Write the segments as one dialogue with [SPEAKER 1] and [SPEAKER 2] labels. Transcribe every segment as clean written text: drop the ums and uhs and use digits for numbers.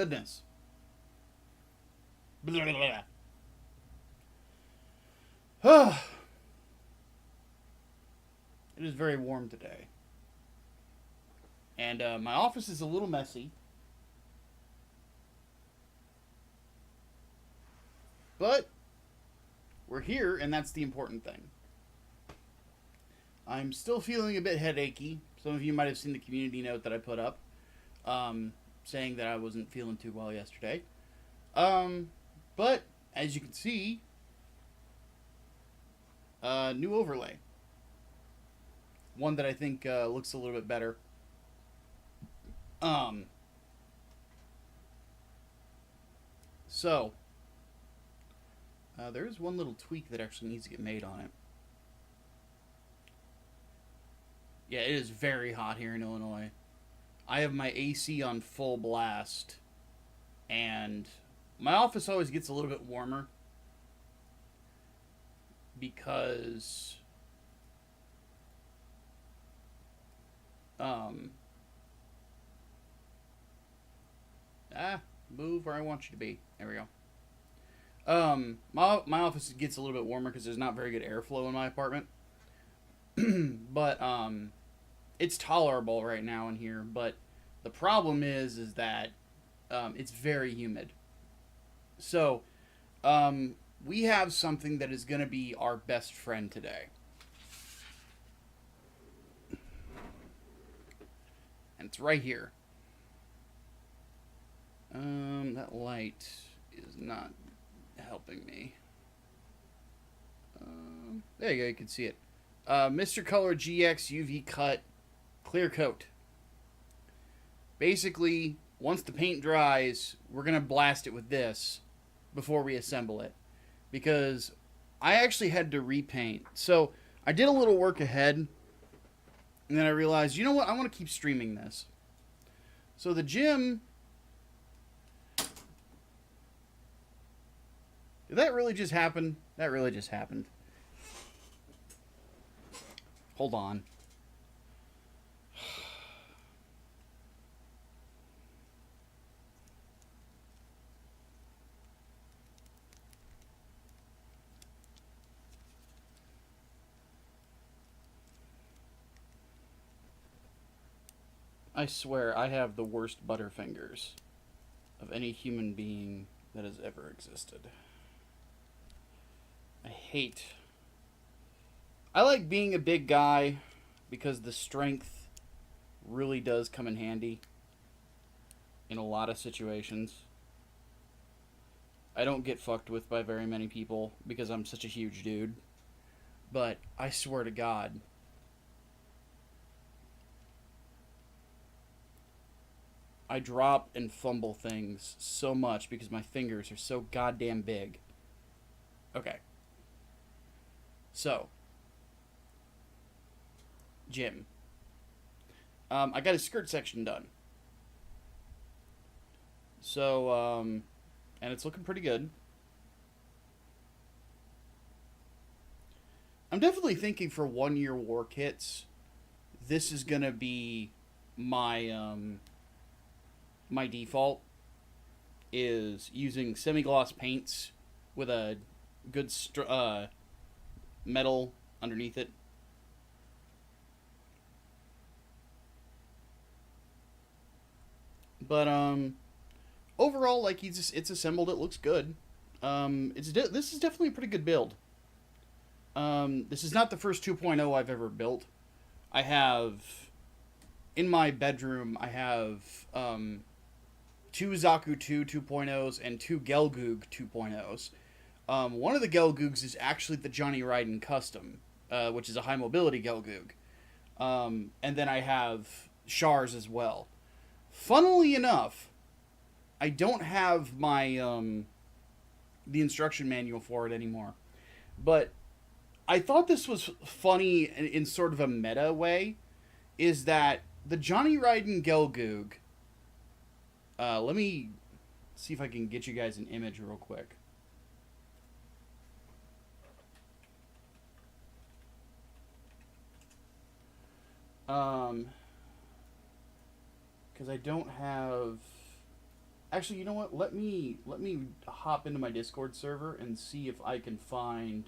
[SPEAKER 1] goodness. Blah, blah, blah. It is very warm today. And my office is a little messy. But we're here, and that's the important thing. I'm still feeling a bit headachy. Some of you might have seen the community note that I put up, saying that I wasn't feeling too well yesterday. But as you can see, new overlay. One that I think looks a little bit better. So there is one little tweak that actually needs to get made on it. Yeah, it is very hot here in Illinois. I have my AC on full blast, and my office always gets a little bit warmer because move where I want you to be. There we go. My office gets a little bit warmer because there's not very good airflow in my apartment. But it's tolerable right now in here. But the problem is that it's very humid. So we have something that is going to be our best friend today. And it's right here. That light is not helping me. There you go, you can see it. Mr. Color GX UV Cut Clear Coat. Basically, once the paint dries, we're going to blast it with this before we assemble it. Because I actually had to repaint. So, I did a little work ahead. And then I realized, you know what? I want to keep streaming this. So, the gym... Did that really just happen? That really just happened. Hold on. I swear, I have the worst butterfingers of any human being that has ever existed. I like being a big guy because the strength really does come in handy in a lot of situations. I don't get fucked with by very many people because I'm such a huge dude. But I swear to God, I drop and fumble things so much because my fingers are so goddamn big. Okay. So, gym. I got his skirt section done. So, and it's looking pretty good. I'm definitely thinking for 1 year war kits, this is gonna be my, my default, is using semi-gloss paints with a good, metal underneath it. But overall, like it's assembled. It looks good. This is definitely a pretty good build. This is not the first 2.0 I've ever built. I have in my bedroom. I have two Zaku 2 2.0s and two Gelgoog 2.0s. One of the Gelgoogs is actually the Johnny Ryden Custom, which is a high mobility Gelgoog. And then I have Shars as well. Funnily enough, I don't have my the instruction manual for it anymore. But I thought this was funny in sort of a meta way, is that the Johnny Ryden Gelgoog, let me see if I can get you guys an image real quick. Because I don't have Actually, you know what? Let me hop into my Discord server and see if I can find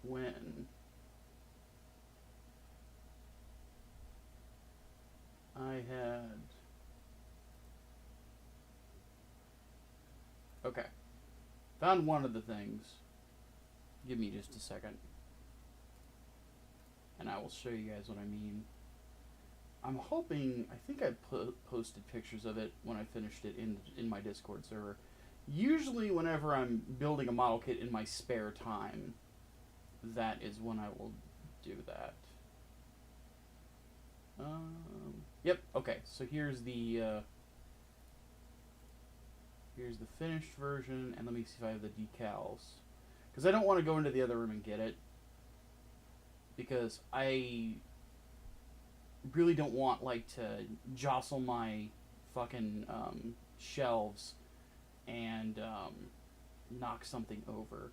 [SPEAKER 1] when I had... Okay. Found one of the things. Give me just a second. And I will show you guys what I mean. I'm hoping... I think I posted pictures of it when I finished it in my Discord server. Usually whenever I'm building a model kit in my spare time, that is when I will do that. Yep, okay, so here's the finished version, and let me see if I have the decals. Because I don't want to go into the other room and get it. Because I really don't want, like, to jostle my fucking shelves and knock something over.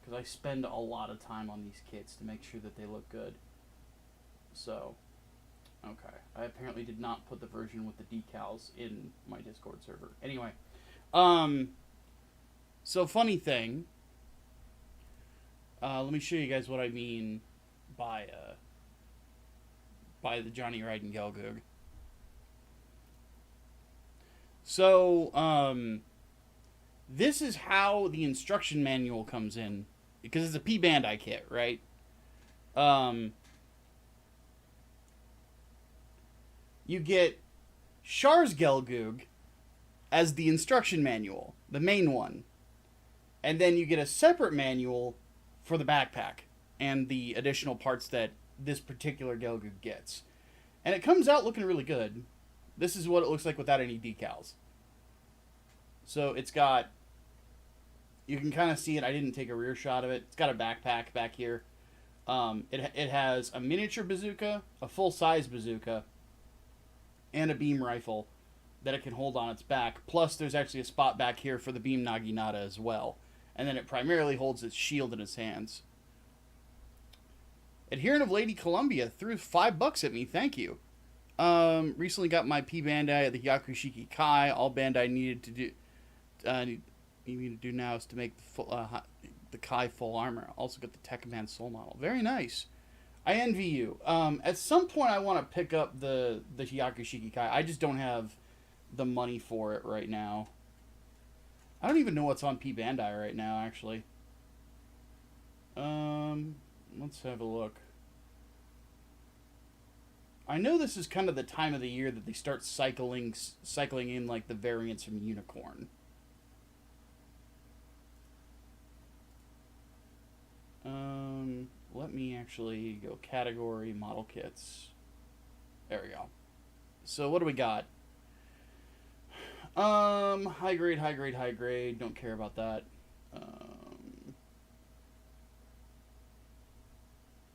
[SPEAKER 1] Because I spend a lot of time on these kits to make sure that they look good. So, okay. I apparently did not put the version with the decals in my Discord server. Anyway, so funny thing. Let me show you guys what I mean by the Johnny Ryden Gelgoog. So, this is how the instruction manual comes in. Because it's a P-Bandai kit, right? You get Char's Gelgoog as the instruction manual, the main one. And then you get a separate manual for the backpack and the additional parts that this particular Gelgoog gets. And it comes out looking really good. This is what it looks like without any decals. So it's got... You can kind of see it. I didn't take a rear shot of it. It's got a backpack back here. It has a miniature bazooka, a full-size bazooka, and a beam rifle that it can hold on its back. Plus, there's actually a spot back here for the beam naginata as well. And then it primarily holds its shield in its hands. Adherent of Lady Columbia threw $5 at me. Thank you. Recently got my P-Bandai at the Yakushiki Kai. All Bandai needed to do... need to do now is to make the Kai full armor. Also got the Tekkaman Soul model. Very nice. I envy you. At some point I want to pick up the Yakushiki Kai. I just don't have the money for it right now. I don't even know what's on P-Bandai right now, actually. Let's have a look. I know this is kind of the time of the year that they start cycling in like the variants from Unicorn. Let me actually go category, model kits. There we go. So what do we got? High grade, high grade, high grade. Don't care about that.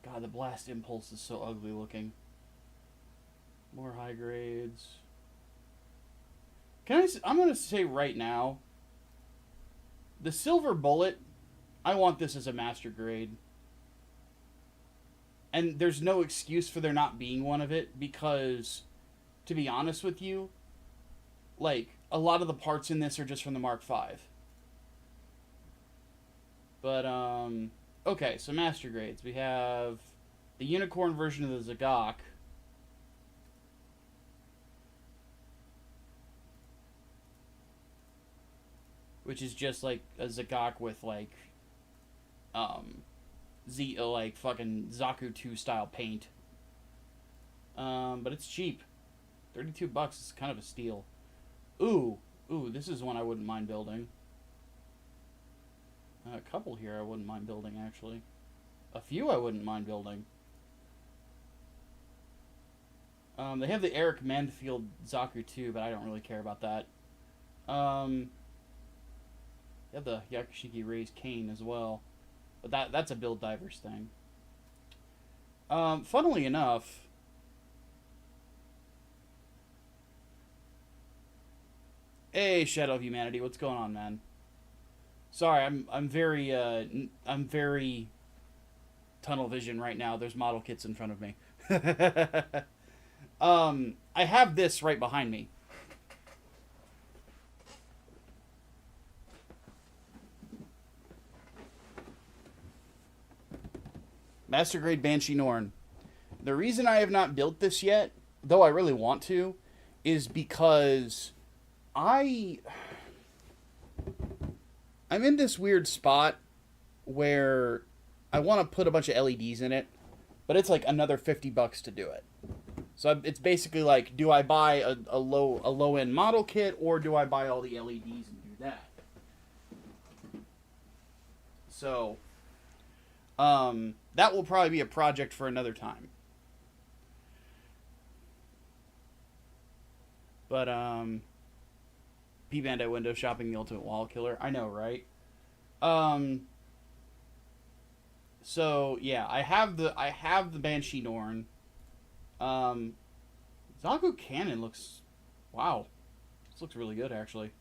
[SPEAKER 1] God, the Blast Impulse is so ugly looking. More high grades. I'm going to say right now, the Silver Bullet, I want this as a master grade. And there's no excuse for there not being one of it, because, to be honest with you, like, a lot of the parts in this are just from the Mark V. But, okay, so master grades. We have the Unicorn version of the Zagok. Which is just, like, a Zagok with, like, like fucking Zaku 2 style paint. But it's cheap. $32 is kind of a steal. Ooh, this is one I wouldn't mind building. A couple here I wouldn't mind building, actually. A few I wouldn't mind building. They have the Eric Manfield Zaku 2, but I don't really care about that. They have the Yakushiki Raised Cane as well. But that's a Build Divers thing. Funnily enough, hey Shadow of Humanity, what's going on, man? Sorry, I'm very tunnel vision right now. There's model kits in front of me. I have this right behind me. Master Grade Banshee Norn. The reason I have not built this yet, though I really want to, is because I'm in this weird spot where I want to put a bunch of LEDs in it, but it's like another $50 to do it. So it's basically like, do I buy a low end model kit, or do I buy all the LEDs and do that? So that will probably be a project for another time. But P-Bandai window shopping the ultimate wall killer. I know, right? So yeah, I have the Banshee Norn. Zaku Cannon looks, wow, this looks really good actually.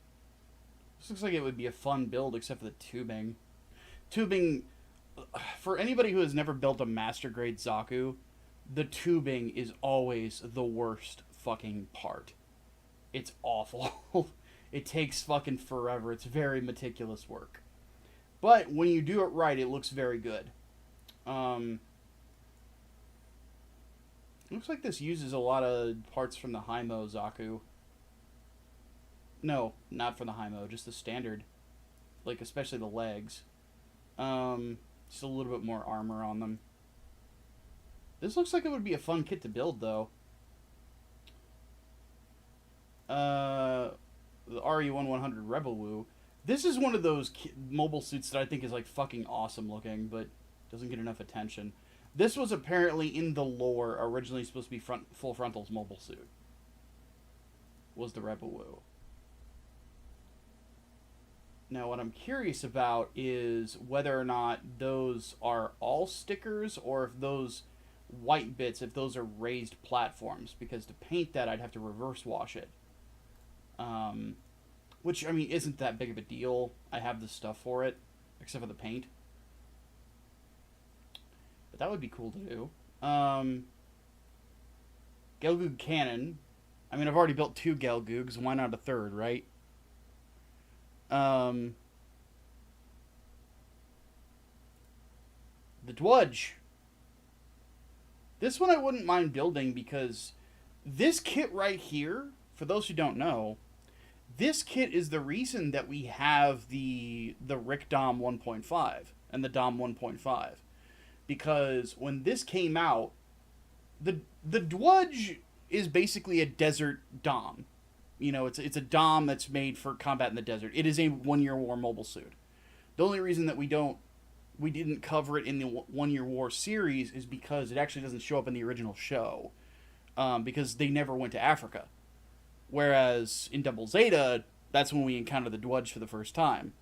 [SPEAKER 1] This looks like it would be a fun build, except for the tubing. Tubing, for anybody who has never built a master grade Zaku, the tubing is always the worst fucking part. It's awful. It takes fucking forever. It's very meticulous work. But when you do it right, it looks very good. Looks like this uses a lot of parts from the Haimo Zaku. No, not from the Haimo, just the standard. Like, especially the legs. Just a little bit more armor on them. This looks like it would be a fun kit to build, though. The RE1100 Rebel Woo. This is one of those mobile suits that I think is like fucking awesome looking, but doesn't get enough attention. This was apparently in the lore originally supposed to be full frontal's mobile suit. Was the Rebel Woo. Now what I'm curious about is whether or not those are all stickers, or if those white bits, if those are raised platforms, because to paint that I'd have to reverse wash it. Which, I mean, isn't that big of a deal. I have the stuff for it, except for the paint. But that would be cool to do. Gelgoog Cannon. I mean, I've already built 2 Gelgoogs. Why not a third, right? The Dwudge. This one I wouldn't mind building, because this kit right here, for those who don't know, this kit is the reason that we have the Rick Dom 1.5 and the Dom 1.5. Because when this came out, the Dwudge is basically a desert Dom. You know, it's a Dom that's made for combat in the desert. It is a 1-Year War mobile suit. The only reason that we didn't cover it in the 1-Year War series is because it actually doesn't show up in the original show. Because they never went to Africa. Whereas in Double Zeta, that's when we encounter the Dwudge for the first time.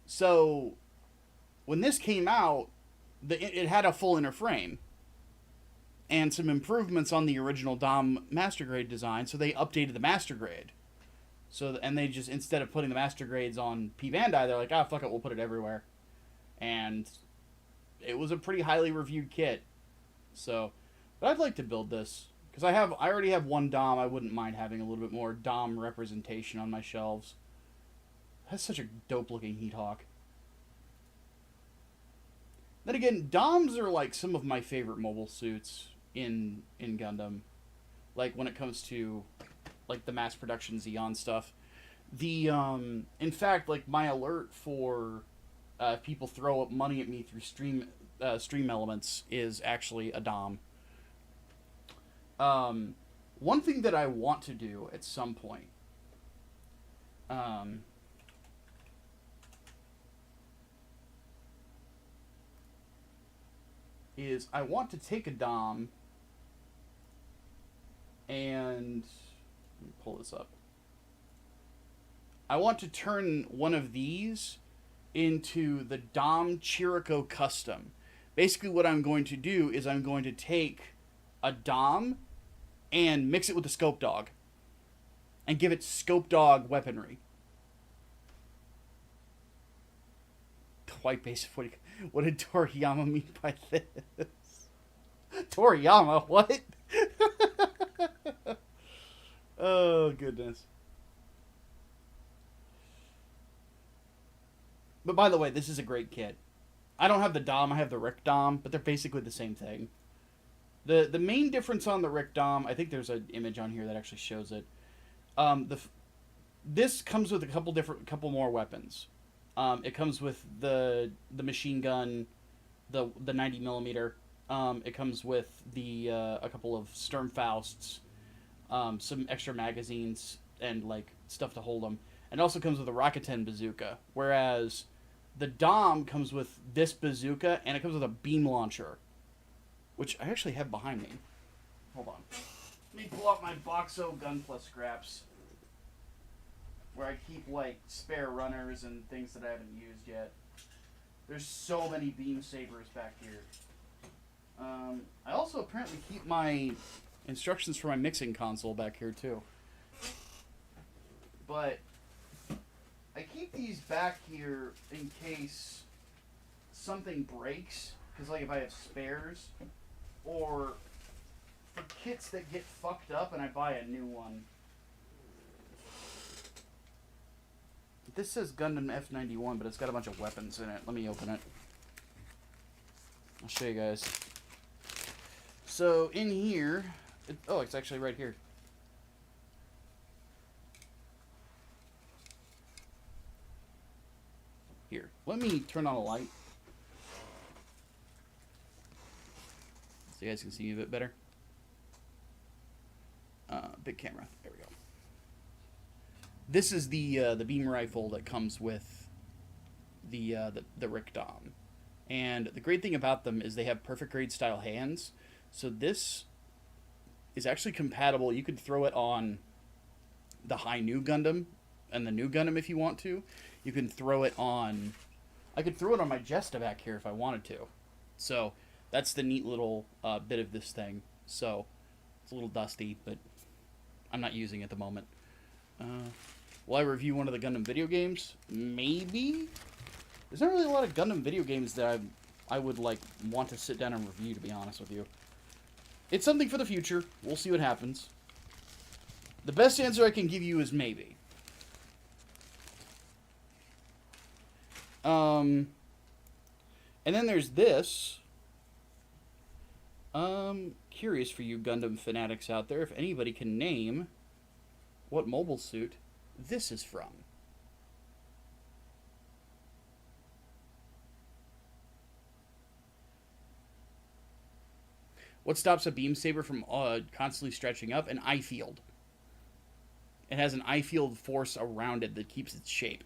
[SPEAKER 1] So when this came out, it had a full inner frame and some improvements on the original Dom Master Grade design, so they updated the Master Grade. And they just, instead of putting the Master Grades on P-Bandai, they're like, ah, fuck it, we'll put it everywhere. And it was a pretty highly reviewed kit. So, but I'd like to build this, because I already have 1 Dom. I wouldn't mind having a little bit more Dom representation on my shelves. That's such a dope looking Heat Hawk. Then again, Doms are like some of my favorite mobile suits in Gundam. Like when it comes to like the mass production Xeon stuff. In fact, like my alert for people throw up money at me through stream elements is actually a Dom. One thing that I want to do at some point, is I want to take a Dom and, let me pull this up. I want to turn one of these into the Dom Chirico Custom. Basically what I'm going to do is I'm going to take a Dom and mix it with the Scope Dog. and give it scope dog weaponry. White base. What did Toriyama mean by this? Toriyama, what? Oh, goodness. But by the way, this is a great kit. I don't have the Dom, I have the Rick Dom, but they're basically the same thing. The main difference on the Rick Dom, I think there's an image on here that actually shows it. This comes with a couple more weapons. It comes with the machine gun, the 90 millimeter. It comes with the a couple of Sturmfausts, some extra magazines and like stuff to hold them. And it also comes with a Rakuten bazooka, whereas the Dom comes with this bazooka and it comes with a beam launcher, which I actually have behind me. Hold on. Let me pull out my Boxo Gun Plus scraps, where I keep like spare runners and things that I haven't used yet. There's so many beam sabers back here. I also apparently keep my instructions for my mixing console back here too. But I keep these back here in case something breaks, because like if I have spares, or for kits that get fucked up and I buy a new one. This says Gundam F91, but it's got a bunch of weapons in it. Let me open it. I'll show you guys. So in here, it's actually right here. Here, let me turn on a light so you guys can see me a bit better. Big camera. There we go. This is the beam rifle that comes with the Rick Dom, and the great thing about them is they have perfect grade style hands. So this is actually compatible. You could throw it on the High New Gundam and the New Gundam if you want to. You can throw it on... I could throw it on my Jesta back here if I wanted to. So that's the neat little bit of this thing. So it's a little dusty, but I'm not using it at the moment. Will I review one of the Gundam video games? Maybe? There's not really a lot of Gundam video games that I would like want to sit down and review, to be honest with you. It's something for the future. We'll see what happens. The best answer I can give you is maybe. And then there's this. Curious for you Gundam fanatics out there, if anybody can name what mobile suit this is from. What stops a beam saber from constantly stretching up? An eye field. It has an eye field force around it that keeps its shape.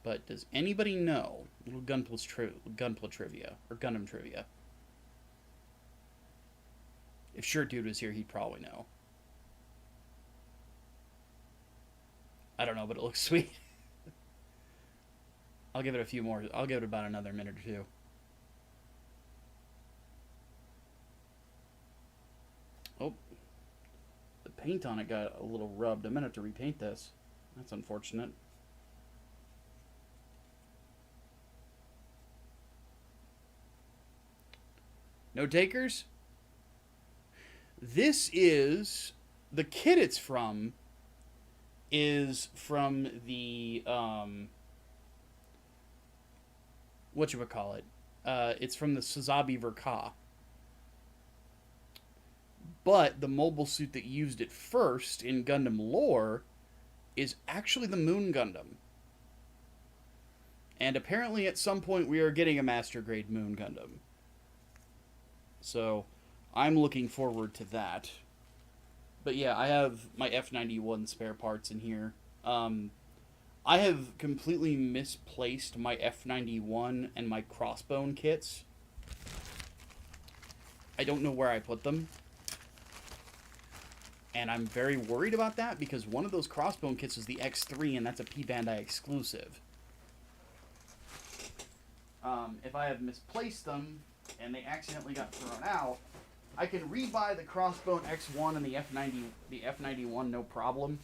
[SPEAKER 1] But does anybody know little Gunpla trivia or Gundam trivia? If Shirt Dude was here, he'd probably know. I don't know, but it looks sweet. I'll give it a few more. I'll give it about another minute or two. Oh. The paint on it got a little rubbed. I'm going to have to repaint this. That's unfortunate. No takers? This is... The kit it's from is from the... whatchamacallit? It's from the Sazabi Verka. But the mobile suit that used it first in Gundam lore is actually the Moon Gundam. And apparently at some point we are getting a Master Grade Moon Gundam. So I'm looking forward to that. But yeah, I have my F91 spare parts in here. I have completely misplaced my F91 and my Crossbone kits. I don't know where I put them. And I'm very worried about that because one of those Crossbone kits is the X3 and that's a P-Bandai exclusive. If I have misplaced them, and they accidentally got thrown out, I can rebuy the Crossbone X1 and the F91 no problem,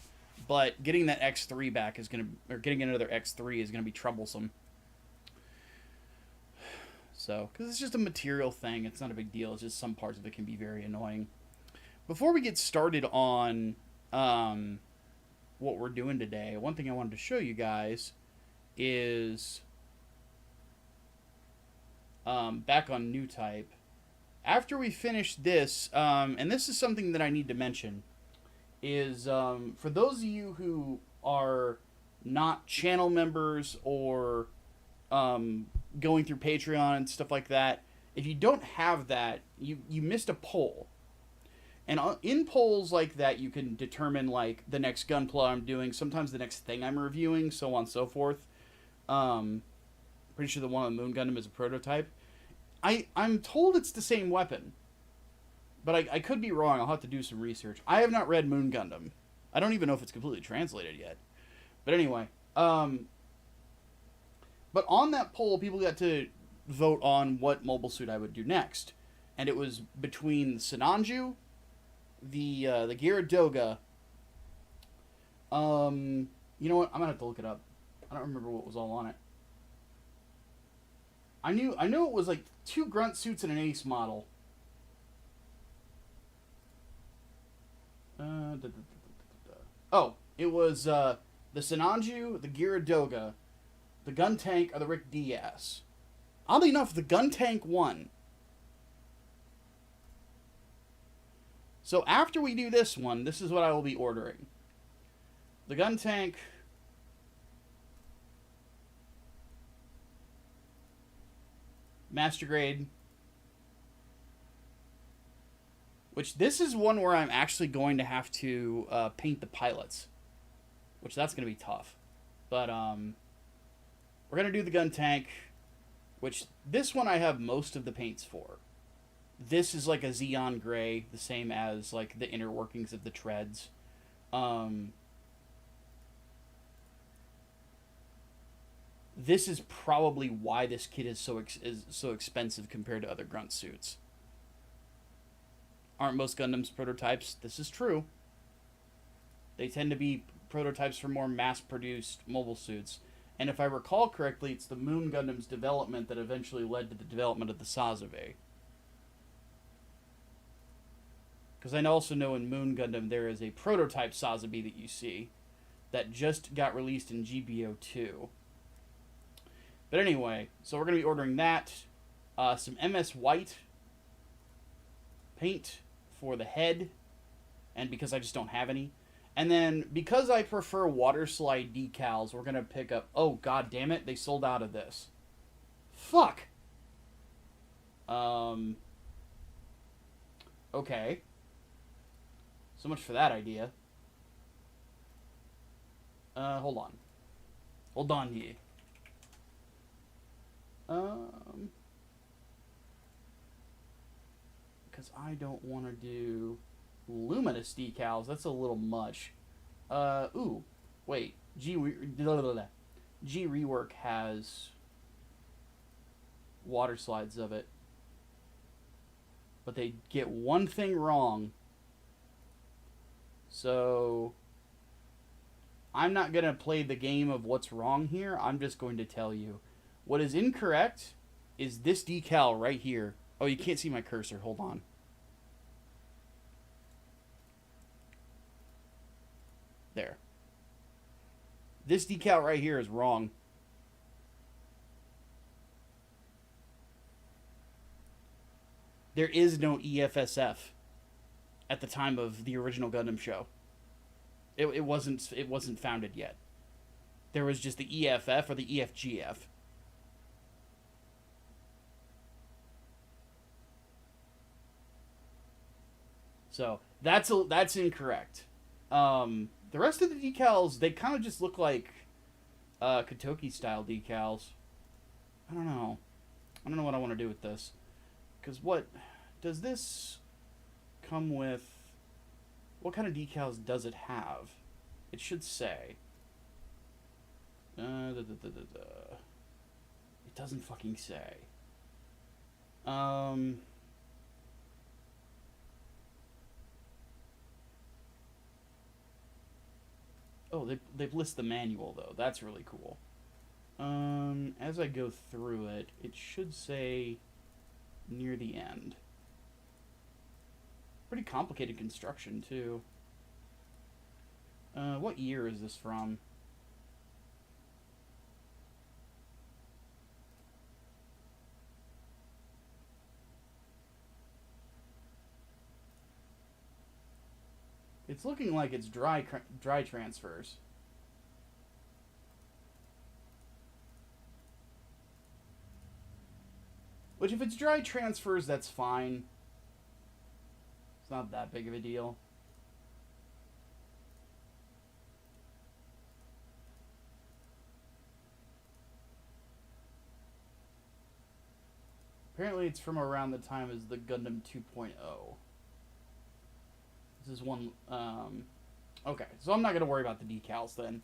[SPEAKER 1] but getting that X3 back is gonna, or getting another X3 is gonna be troublesome. So, because it's just a material thing, it's not a big deal. It's just some parts of it can be very annoying. Before we get started on what we're doing today, one thing I wanted to show you guys is back on new type. After we finish this, and this is something that I need to mention, is for those of you who are not channel members or going through Patreon and stuff like that, if you don't have that, you missed a poll. And in polls like that, you can determine like the next gunpla I'm doing, sometimes the next thing I'm reviewing, so on and so forth. Pretty sure the one on the Moon Gundam is a prototype. I'm told it's the same weapon, but I could be wrong. I'll have to do some research. I have not read Moon Gundam. I don't even know if it's completely translated yet. But anyway, but on that poll, people got to vote on what mobile suit I would do next, and it was between the Sinanju, the Gyaradoga. You know what? I'm gonna have to look it up. I don't remember what was all on it. I knew it was like 2 grunt suits and an ace model. Oh, it was the Sinanju, the Gyaradoga, the gun tank, or the Rick Diaz. Oddly enough, the gun tank won. So after we do this one, this is what I will be ordering. The gun tank. Master grade. Which this is one where I'm actually going to have to paint the pilots. Which that's going to be tough. But we're going to do the gun tank. Which this one I have most of the paints for. This is like a Xeon Gray, the same as like the inner workings of the treads. This is probably why this kit is so expensive compared to other grunt suits. Aren't most Gundams prototypes? This is true. They tend to be prototypes for more mass-produced mobile suits. And if I recall correctly, it's the Moon Gundam's development that eventually led to the development of the Sazabe. Because I also know in Moon Gundam there is a prototype Sazabe that you see that just got released in GBO 2. But anyway, so we're going to be ordering that. Some MS White paint for the head. And because I just don't have any. And then, because I prefer water slide decals, we're going to pick up... Oh, god damn it. They sold out of this. Fuck! Okay. So much for that idea. Hold on. Hold on here. Because I don't want to do luminous decals. That's a little much. Ooh. Wait. G Rework has water slides of it. But they get one thing wrong. So I'm not going to play the game of what's wrong here. I'm just going to tell you. What is incorrect is this decal right here. Oh, you can't see my cursor. Hold on. There. This decal right here is wrong. There is no EFSF at the time of the original Gundam show. It wasn't founded yet. There was just the EFF or the EFGF. So that's incorrect. The rest of the decals, they kind of just look like Kotoki style decals. I don't know what I want to do with this. Because what does this come with? What kind of decals does it have? It should say. It doesn't fucking say. Um, oh, they've listed the manual, though. That's really cool. As I go through it, it should say near the end. Pretty complicated construction, too. What year is this from? It's looking like it's dry transfers. Which, if it's dry transfers, that's fine. It's not that big of a deal. Apparently it's from around the time as the Gundam 2.0. This is one... okay, so I'm not going to worry about the decals then.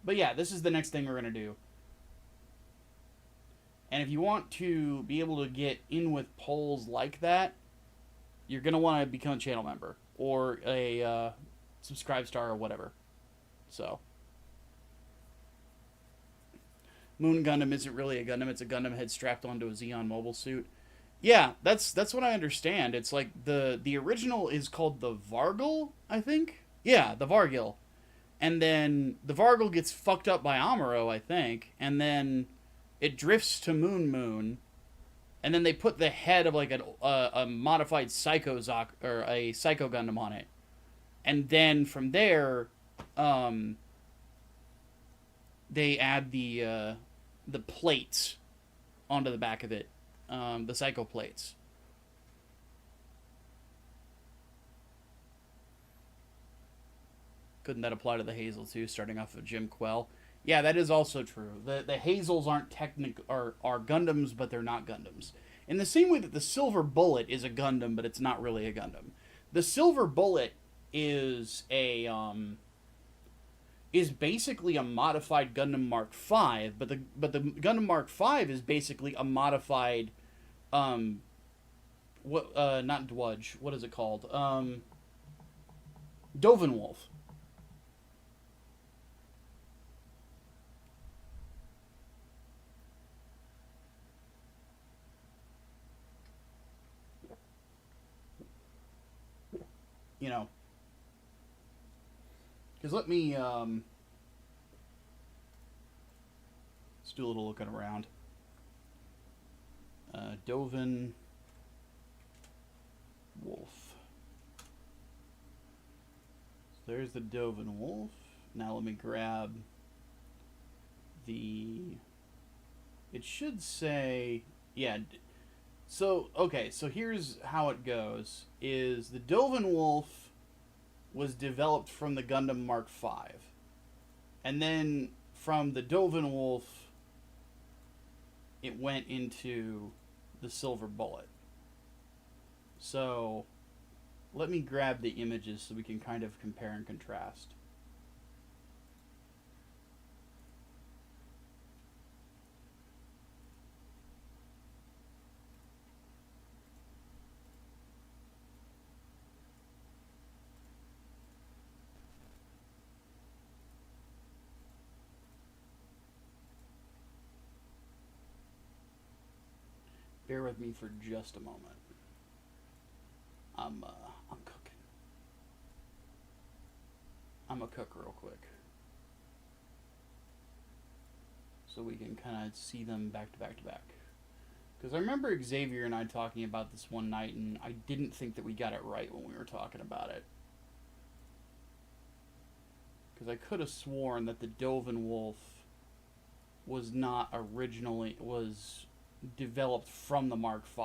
[SPEAKER 1] But yeah, this is the next thing we're going to do. And if you want to be able to get in with polls like that, you're going to want to become a channel member. Or a subscribe star or whatever. So... Moon Gundam isn't really a Gundam, it's a Gundam head strapped onto a Xeon mobile suit. Yeah, that's what I understand. It's like the original is called the Vargil, I think? Yeah, the Vargil. And then the Vargil gets fucked up by Amuro, I think, and then it drifts to Moon, and then they put the head of like a modified Psycho or a Psycho Gundam on it. And then from there, they add the plates onto the back of it, the Psycho plates. Couldn't that apply to the Hazel too, starting off of Jim Quell? Yeah, that is also true. The Hazels aren't are Gundams, but they're not Gundams. In the same way that the Silver Bullet is a Gundam, but it's not really a Gundam. The Silver Bullet is a is basically a modified Gundam Mark V, but the Gundam Mark V is basically a modified not Dwudge, what is it called? Dovenwolf. You know, because let me let's do a little looking around. Doven Wolf. So there's the Doven Wolf. Now let me grab the... It should say... Yeah. So, okay, so here's how it goes. Is the Doven Wolf was developed from the Gundam Mark V. And then from the Doven Wolf, it went into the Silver Bullet. So, let me grab the images so we can kind of compare and contrast. Bear with me for just a moment. I'm cooking. I'm gonna cook real quick, so we can kind of see them back to back to back. Because I remember Xavier and I talking about this one night, and I didn't think that we got it right when we were talking about it. Because I could have sworn that the Doven Wolf was not originally... was developed from the Mark V.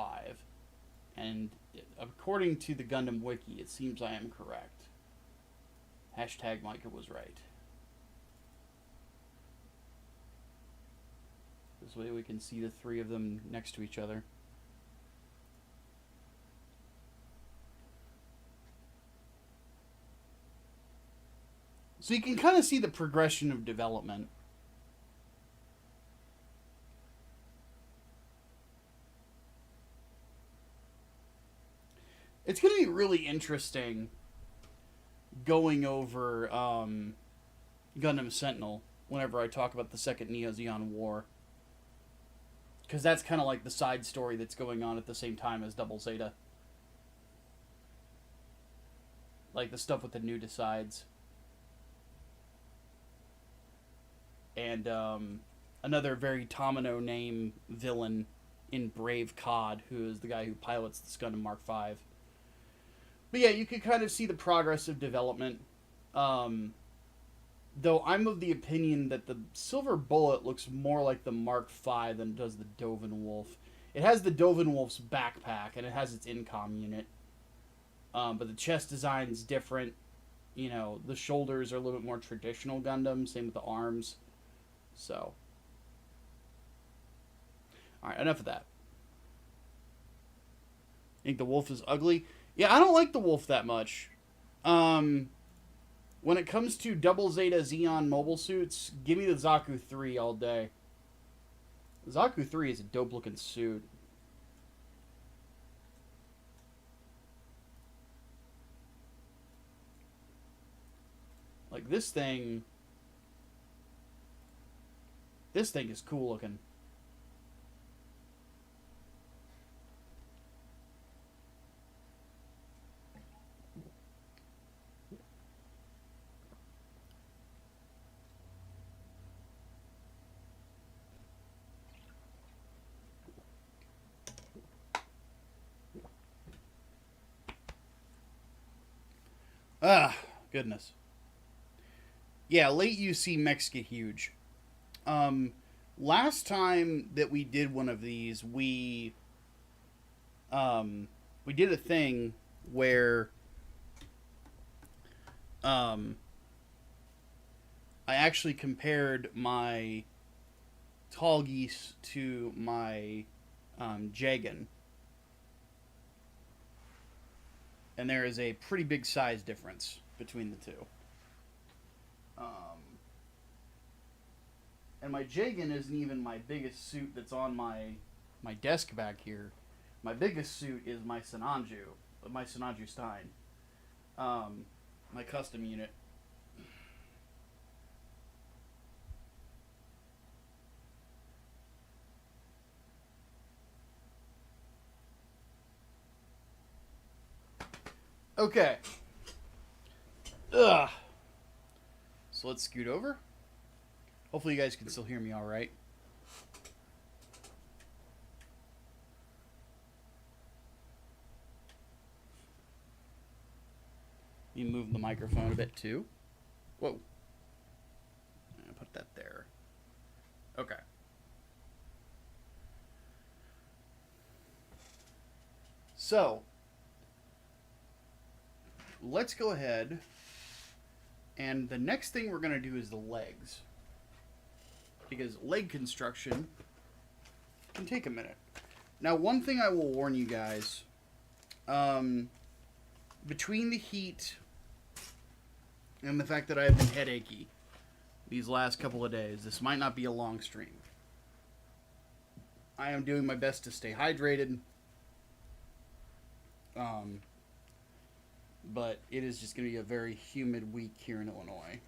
[SPEAKER 1] And according to the Gundam Wiki, it seems I am correct. Hashtag Micah was right. This way we can see the three of them next to each other. So you can kind of see the progression of development. It's going to be really interesting going over Gundam Sentinel whenever I talk about the second Neo Zeon War. Because that's kind of like the side story that's going on at the same time as Double Zeta. Like the stuff with the new decides. And another very Tomino name villain in Brave Cod, who is the guy who pilots the Gundam Mark V. But yeah, you can kind of see the progress of development. Though I'm of the opinion that the Silver Bullet looks more like the Mark V than it does the Dovin Wolf. It has the Dovin Wolf's backpack, and it has its incom unit. But the chest design is different. You know, the shoulders are a little bit more traditional Gundam. Same with the arms. So. Alright, enough of that. Think the Wolf is ugly? Yeah, I don't like the Wolf that much. When it comes to Double Zeta Zeon mobile suits, give me the Zaku 3 all day. The Zaku 3 is a dope looking suit. Like this thing is cool looking. Ah, goodness. Yeah, late UC mechs get huge. Last time that we did one of these, we did a thing where I actually compared my tall geese to my Jegan. And there is a pretty big size difference between the two. And my Jegan isn't even my biggest suit that's on my desk back here. My biggest suit is my Sinanju Stein. My custom unit. Okay. Ugh. So let's scoot over. Hopefully you guys can still hear me all right. Let me move the microphone a bit too. Whoa. I'll put that there. Okay. So, let's go ahead, and the next thing we're going to do is the legs. Because leg construction can take a minute. Now, one thing I will warn you guys, between the heat and the fact that I have been headachy these last couple of days, this might not be a long stream. I am doing my best to stay hydrated. But it is just going to be a very humid week here in Illinois.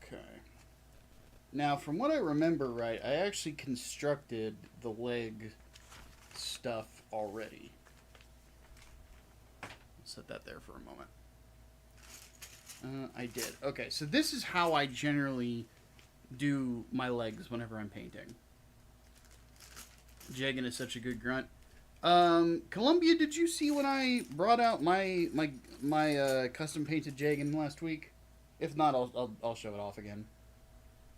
[SPEAKER 1] Okay. Now, from what I remember right, I actually constructed the leg stuff already. I'll set that there for a moment. I did. Okay, so this is how I generally do my legs whenever I'm painting. Jegan is such a good grunt. Columbia, did you see when I brought out my custom painted Jegan last week? If not, I'll show it off again.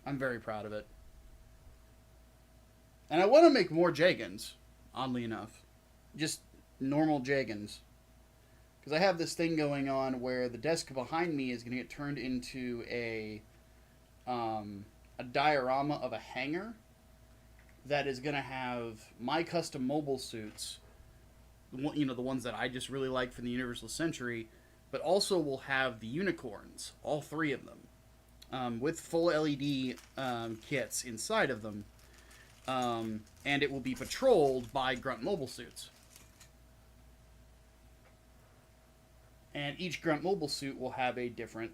[SPEAKER 1] I'm very proud of it. And I want to make more Jegans, oddly enough. Just normal Jegans. Because I have this thing going on where the desk behind me is going to get turned into a diorama of a hangar that is going to have my custom mobile suits, you know, the ones that I just really like from the Universal Century, but also will have the unicorns, all three of them, with full LED kits inside of them. And it will be patrolled by Grunt mobile suits. And each Grunt mobile suit will have a different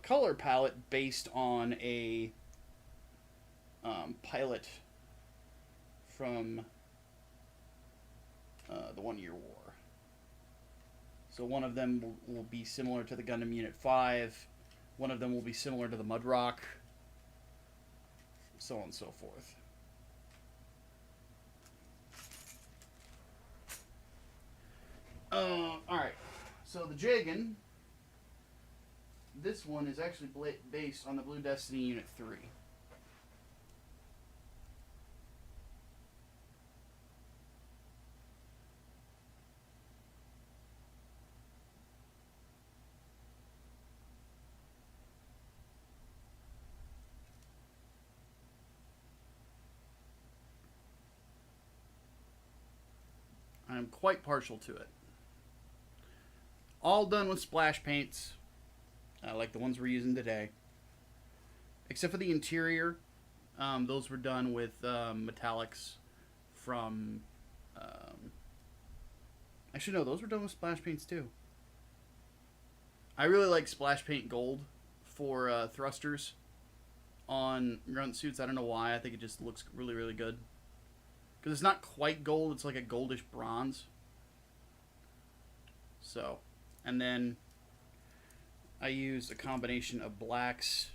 [SPEAKER 1] color palette based on a pilot from the 1 Year War. So one of them will be similar to the Gundam Unit 5. One of them will be similar to the Mudrock. So on and so forth. Alright. So the Jegan, this one is actually based on the Blue Destiny Unit 3. I'm quite partial to it. All done with splash paints, like the ones we're using today. Except for the interior, those were done with metallics from... actually, no, those were done with splash paints too. I really like splash paint gold for thrusters on grunt suits. I don't know why. I think it just looks really, really good. Because it's not quite gold, it's like a goldish bronze. So, and then I used a combination of blacks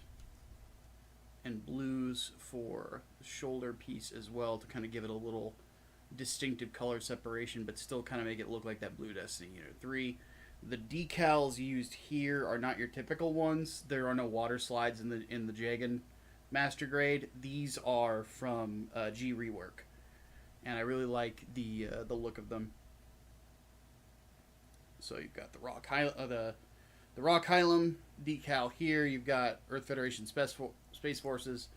[SPEAKER 1] and blues for the shoulder piece as well to kind of give it a little distinctive color separation, but still kind of make it look like that Blue Destiny Unit 3. The decals used here are not your typical ones. There are no water slides in the Jegan Master Grade. These are from G Rework. And I really like the look of them. So you've got the Rock Hylum decal here. You've got Earth Federation Space Forces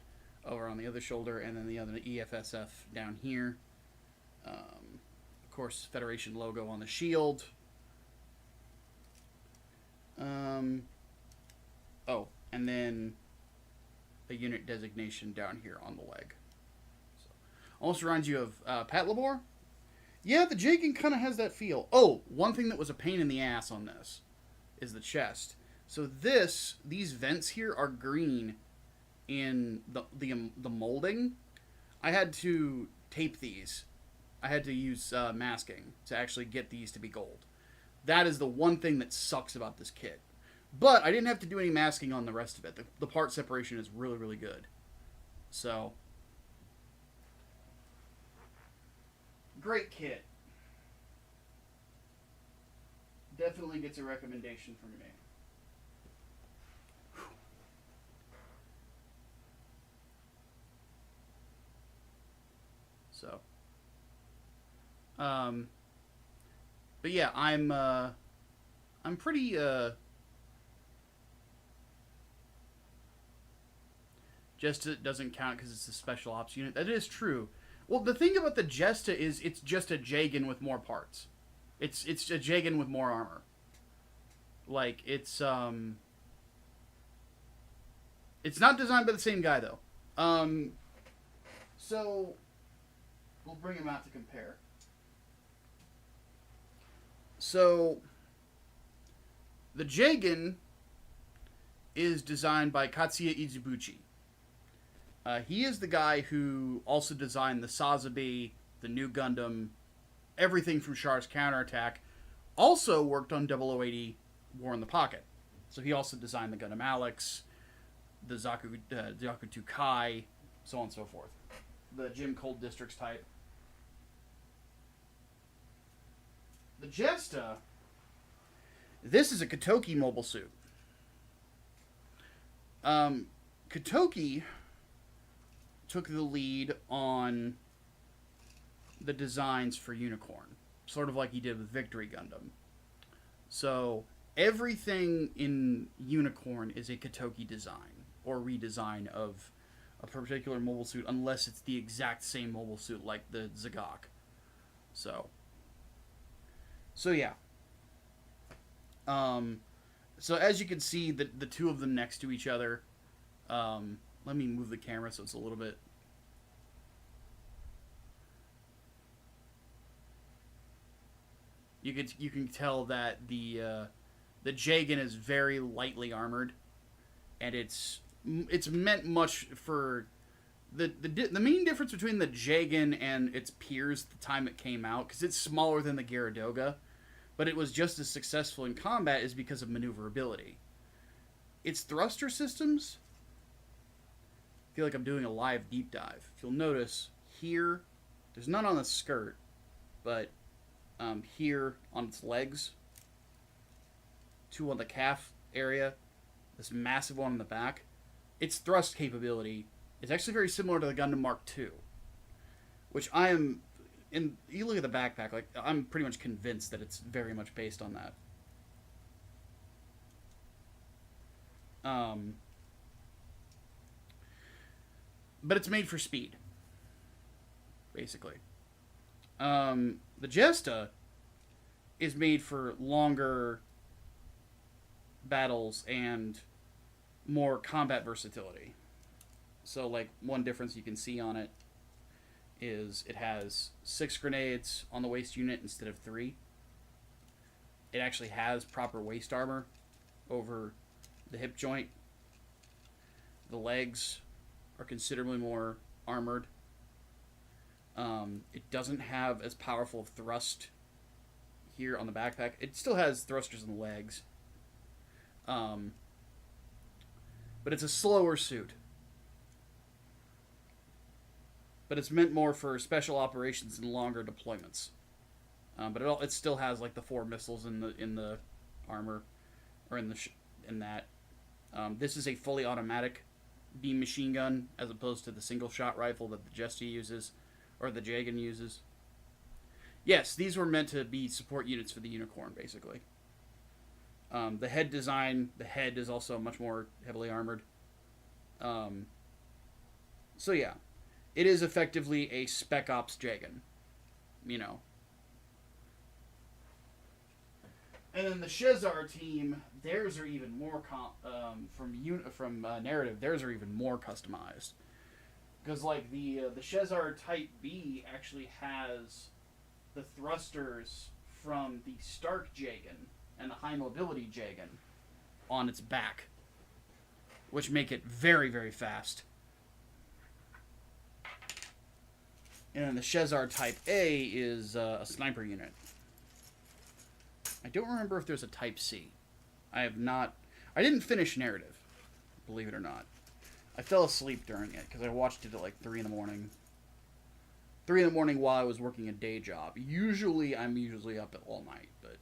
[SPEAKER 1] over on the other shoulder, and then the other EFSF down here. Of course, Federation logo on the shield. Oh, and then a unit designation down here on the leg. Almost reminds you of Pat Labor. Yeah, the Jegan kind of has that feel. Oh, one thing that was a pain in the ass on this is the chest. So these vents here are green in the molding. I had to tape these. I had to use masking to actually get these to be gold. That is the one thing that sucks about this kit. But I didn't have to do any masking on the rest of it. The part separation is really, really good. So... great kit. Definitely gets a recommendation from me. So, but yeah, I'm pretty just it doesn't count because it's a special ops unit. That is true. Well, the thing about the Jesta is it's just a Jegan with more parts. It's a Jegan with more armor. Like, it's not designed by the same guy, though. So, we'll bring him out to compare. So, the Jegan is designed by Katsuya Izubuchi. He is the guy who also designed the Sazabi, the New Gundam, everything from Char's Counterattack. Also worked on 0080 War in the Pocket. So he also designed the Gundam Alex, the Zakutu Kai, so on and so forth. The Jim Cold Districts type. The Jesta, this is a Kotoki mobile suit. Kotoki took the lead on the designs for Unicorn, sort of like he did with Victory Gundam. So everything in Unicorn is a Kotoki design or redesign of a particular mobile suit, unless it's the exact same mobile suit like the Zagok. So yeah. So as you can see, the two of them next to each other. Let me move the camera so it's a little bit You can tell that the Jegan is very lightly armored, and it's meant much for the main difference between the Jegan and its peers at the time it came out, because it's smaller than the Gyaradoga, but it was just as successful in combat, is because of maneuverability. Its thruster systems, I feel like I'm doing a live deep dive. If you'll notice, here, there's none on the skirt, but here on its legs, 2 on the calf area, this massive one on the back, its thrust capability is actually very similar to the Gundam Mark II, which I am, you look at the backpack, like, I'm pretty much convinced that it's very much based on that. But it's made for speed, basically. The Jesta is made for longer battles and more combat versatility. So, like, one difference you can see on it is it has 6 grenades on the waist unit instead of 3. It actually has proper waist armor over the hip joint. The legs are considerably more armored. It doesn't have as powerful thrust here on the backpack. It still has thrusters in the legs. But it's a slower suit. But it's meant more for special operations and longer deployments. But it still has like the 4 missiles in the armor, or in that. This is a fully automatic beam machine gun as opposed to the single shot rifle that the Jesta uses, or the Jegan uses. Yes, these were meant to be support units for the Unicorn, basically. The head design, the head is also much more heavily armored. So yeah, it is effectively a Spec Ops Jegan, you know. And then the Shezar team, theirs are even more from narrative. Theirs are even more customized, because like the Shezar Type B actually has the thrusters from the Stark Jegan and the High Mobility Jegan on its back, which make it very, very fast. And then the Shezar Type A is a sniper unit. I don't remember if there's a Type C. I didn't finish narrative, believe it or not. I fell asleep during it because I watched it at like 3 in the morning. 3 in the morning while I was working a day job. I'm usually up at all night, but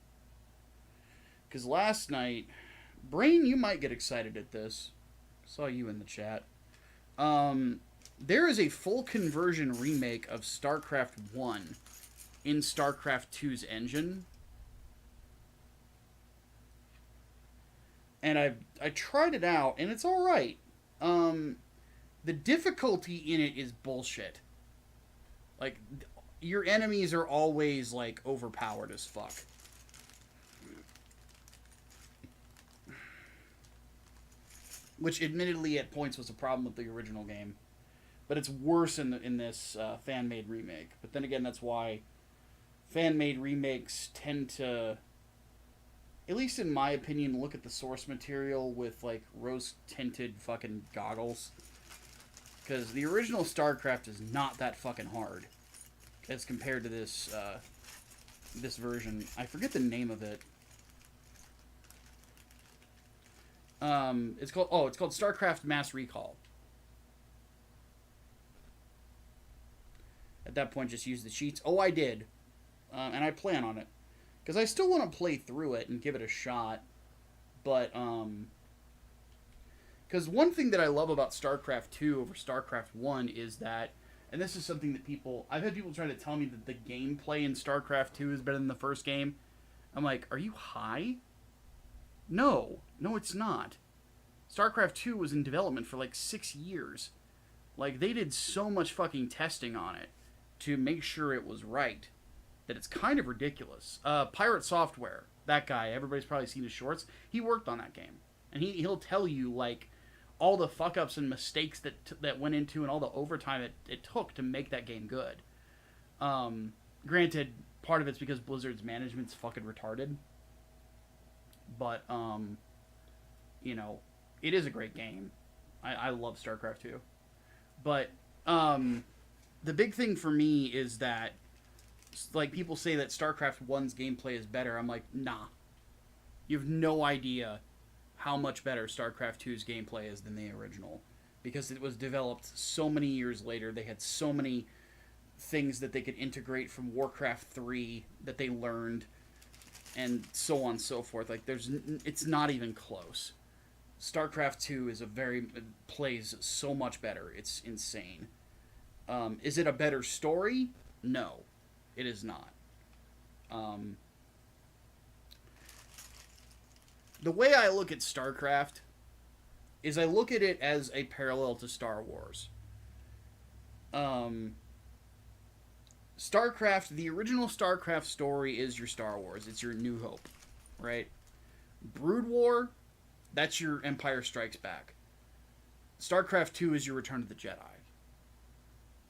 [SPEAKER 1] because last night, Brain, you might get excited at this. Saw you in the chat. There is a full conversion remake of StarCraft 1 in StarCraft 2's engine. And I tried it out, and it's alright. The difficulty in it is bullshit. Like, your enemies are always, like, overpowered as fuck. Which, admittedly, at points was a problem with the original game. But it's worse in this fan-made remake. But then again, that's why fan-made remakes tend to, at least in my opinion, look at the source material with, like, rose-tinted fucking goggles. Because the original StarCraft is not that fucking hard as compared to this this version. I forget the name of it. It's called StarCraft Mass Recall. At that point, just use the cheats. Oh, I did. And I plan on it. Because I still want to play through it and give it a shot. But, because one thing that I love about StarCraft 2 over StarCraft 1 is that, and this is something that I've had people try to tell me that the gameplay in StarCraft 2 is better than the first game. I'm like, are you high? No, it's not. StarCraft 2 was in development for like 6 years. Like, they did so much fucking testing on it to make sure it was right that it's kind of ridiculous. Pirate Software, that guy, everybody's probably seen his shorts. He worked on that game, and he'll tell you like all the fuck ups and mistakes that went into and all the overtime it took to make that game good. Granted, part of it's because Blizzard's management's fucking retarded. But, you know, it is a great game. I love StarCraft 2. But, the big thing for me is that, like, people say that StarCraft 1's gameplay is better. I'm like, nah. You have no idea how much better StarCraft 2's gameplay is than the original. Because it was developed so many years later. They had so many things that they could integrate from Warcraft 3 that they learned. And so on and so forth. Like, it's not even close. StarCraft 2 plays so much better. It's insane. Is it a better story? No. It is not. The way I look at StarCraft is I look at it as a parallel to Star Wars. StarCraft, the original StarCraft story is your Star Wars. It's your New Hope, right? Brood War, that's your Empire Strikes Back. StarCraft 2 is your Return of the Jedi.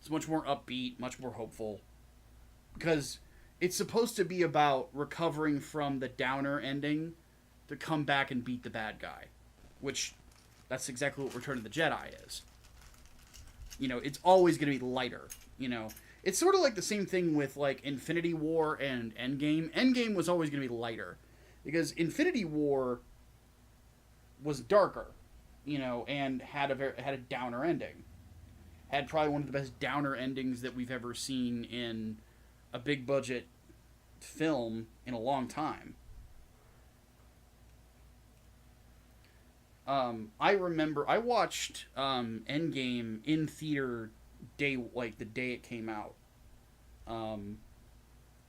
[SPEAKER 1] It's much more upbeat, much more hopeful. Because it's supposed to be about recovering from the downer ending to come back and beat the bad guy. Which, that's exactly what Return of the Jedi is. You know, it's always going to be lighter, you know. It's sort of like the same thing with, like, Infinity War and Endgame. Endgame was always going to be lighter. Because Infinity War was darker, you know, and had a downer ending. Had probably one of the best downer endings that we've ever seen in a big budget film in a long time. I remember I watched Endgame in theater the day it came out.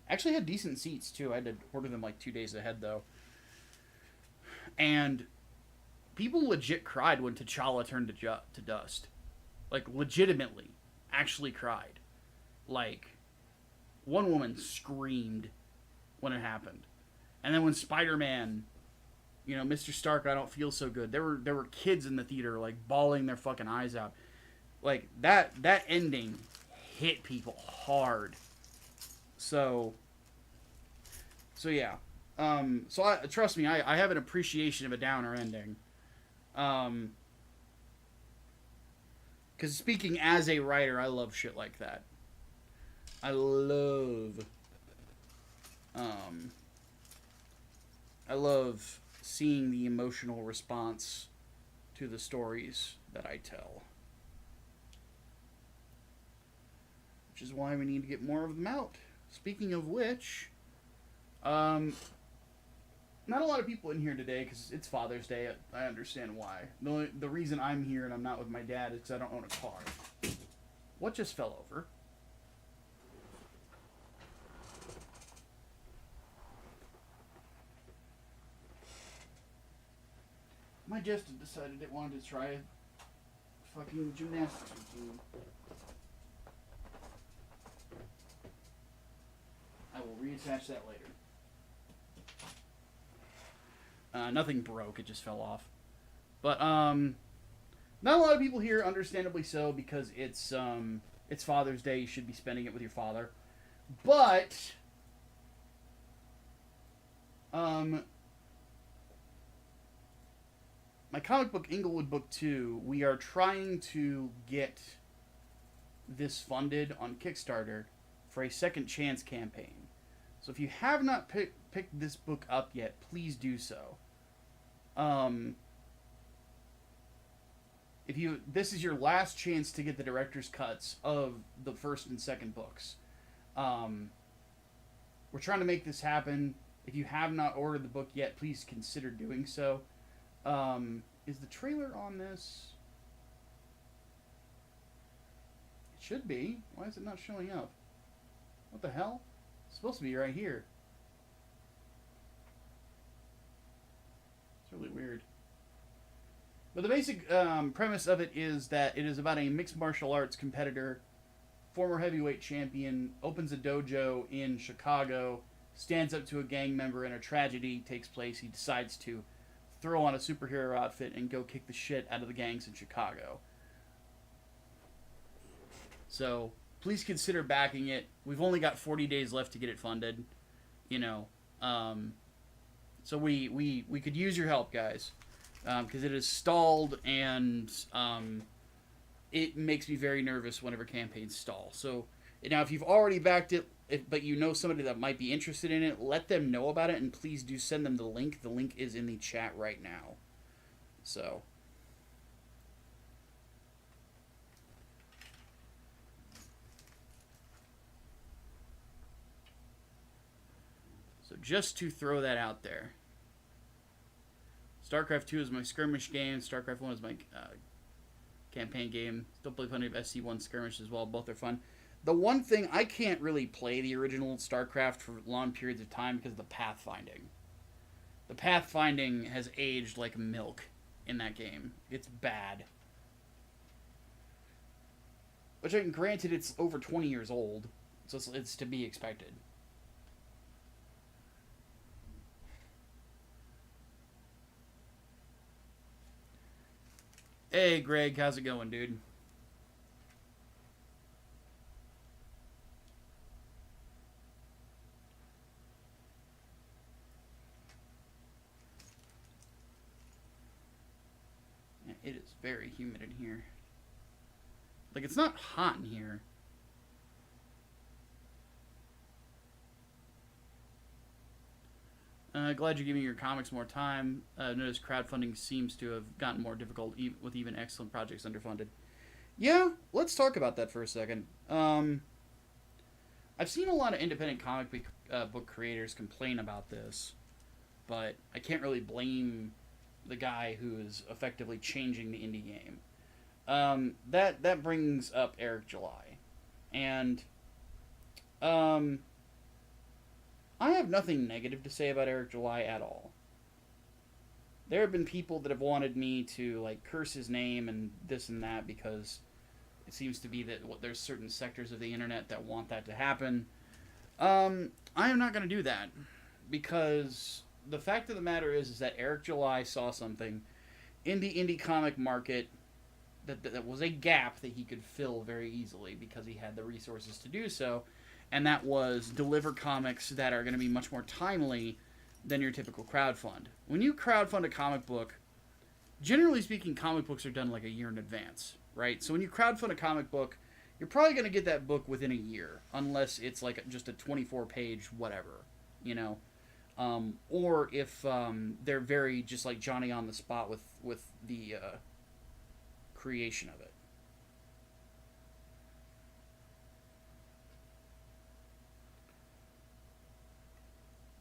[SPEAKER 1] Actually had decent seats too. I had to order them like 2 days ahead though. And people legit cried when T'Challa turned to dust. Like, legitimately, actually cried. Like, one woman screamed when it happened. And then when Spider-Man, you know, Mr. Stark, I don't feel so good. There were kids in the theater, like, bawling their fucking eyes out. Like, that ending hit people hard. So yeah. Trust me, I have an appreciation of a downer ending. Because speaking as a writer, I love shit like that. I love seeing the emotional response to the stories that I tell. Which is why we need to get more of them out. Speaking of which, not a lot of people in here today because it's Father's Day. I understand why. The reason I'm here and I'm not with my dad is because I don't own a car. What just fell over? My Jesta decided it wanted to try a fucking gymnastics routine. I will reattach that later. Nothing broke, it just fell off. But, not a lot of people here, understandably so, because it's Father's Day, you should be spending it with your father. But, my comic book, Englewood Book 2, we are trying to get this funded on Kickstarter for a second chance campaign. So if you have not picked this book up yet, please do so. This is your last chance to get the director's cuts of the first and second books. We're trying to make this happen. If you have not ordered the book yet, please consider doing so. Is the trailer on this? It should be. Why is it not showing up? What the hell? It's supposed to be right here. It's really weird. But the basic premise of it is that it is about a mixed martial arts competitor, former heavyweight champion, opens a dojo in Chicago, stands up to a gang member, and a tragedy takes place. He decides to throw on a superhero outfit and go kick the shit out of the gangs in Chicago. So, please consider backing it. We've only got 40 days left to get it funded, you know. So we could use your help, guys, because it is stalled, and it makes me very nervous whenever campaigns stall. So now, if you've already backed it, but you know somebody that might be interested in it, let them know about it, and please do send them the link. The link is in the chat right now. So just to throw that out there. Starcraft 2 is my skirmish game. Starcraft 1 is my campaign game. Still play plenty of SC1 skirmish as well. Both are fun. The one thing, I can't really play the original Starcraft for long periods of time because of the pathfinding. The pathfinding has aged like milk in that game. It's bad. Which, I mean, granted, it's over 20 years old, so it's to be expected. Hey, Greg, how's it going, dude? Yeah, it is very humid in here. Like, it's not hot in here. Glad you're giving your comics more time. Notice crowdfunding seems to have gotten more difficult with even excellent projects underfunded. Yeah, let's talk about that for a second. I've seen a lot of independent comic book creators complain about this, but I can't really blame the guy who is effectively changing the indie game. That brings up Eric July, and I have nothing negative to say about Eric July at all. There have been people that have wanted me to, like, curse his name and this and that because it seems to be that there's certain sectors of the internet that want that to happen. I am not going to do that because the fact of the matter is that Eric July saw something in the indie comic market that was a gap that he could fill very easily because he had the resources to do so. And that was deliver comics that are going to be much more timely than your typical crowdfund. When you crowdfund a comic book, generally speaking, comic books are done like a year in advance, right? So when you crowdfund a comic book, you're probably going to get that book within a year, unless it's like just a 24-page whatever, you know? Or if they're very just like Johnny on the spot with the creation of it.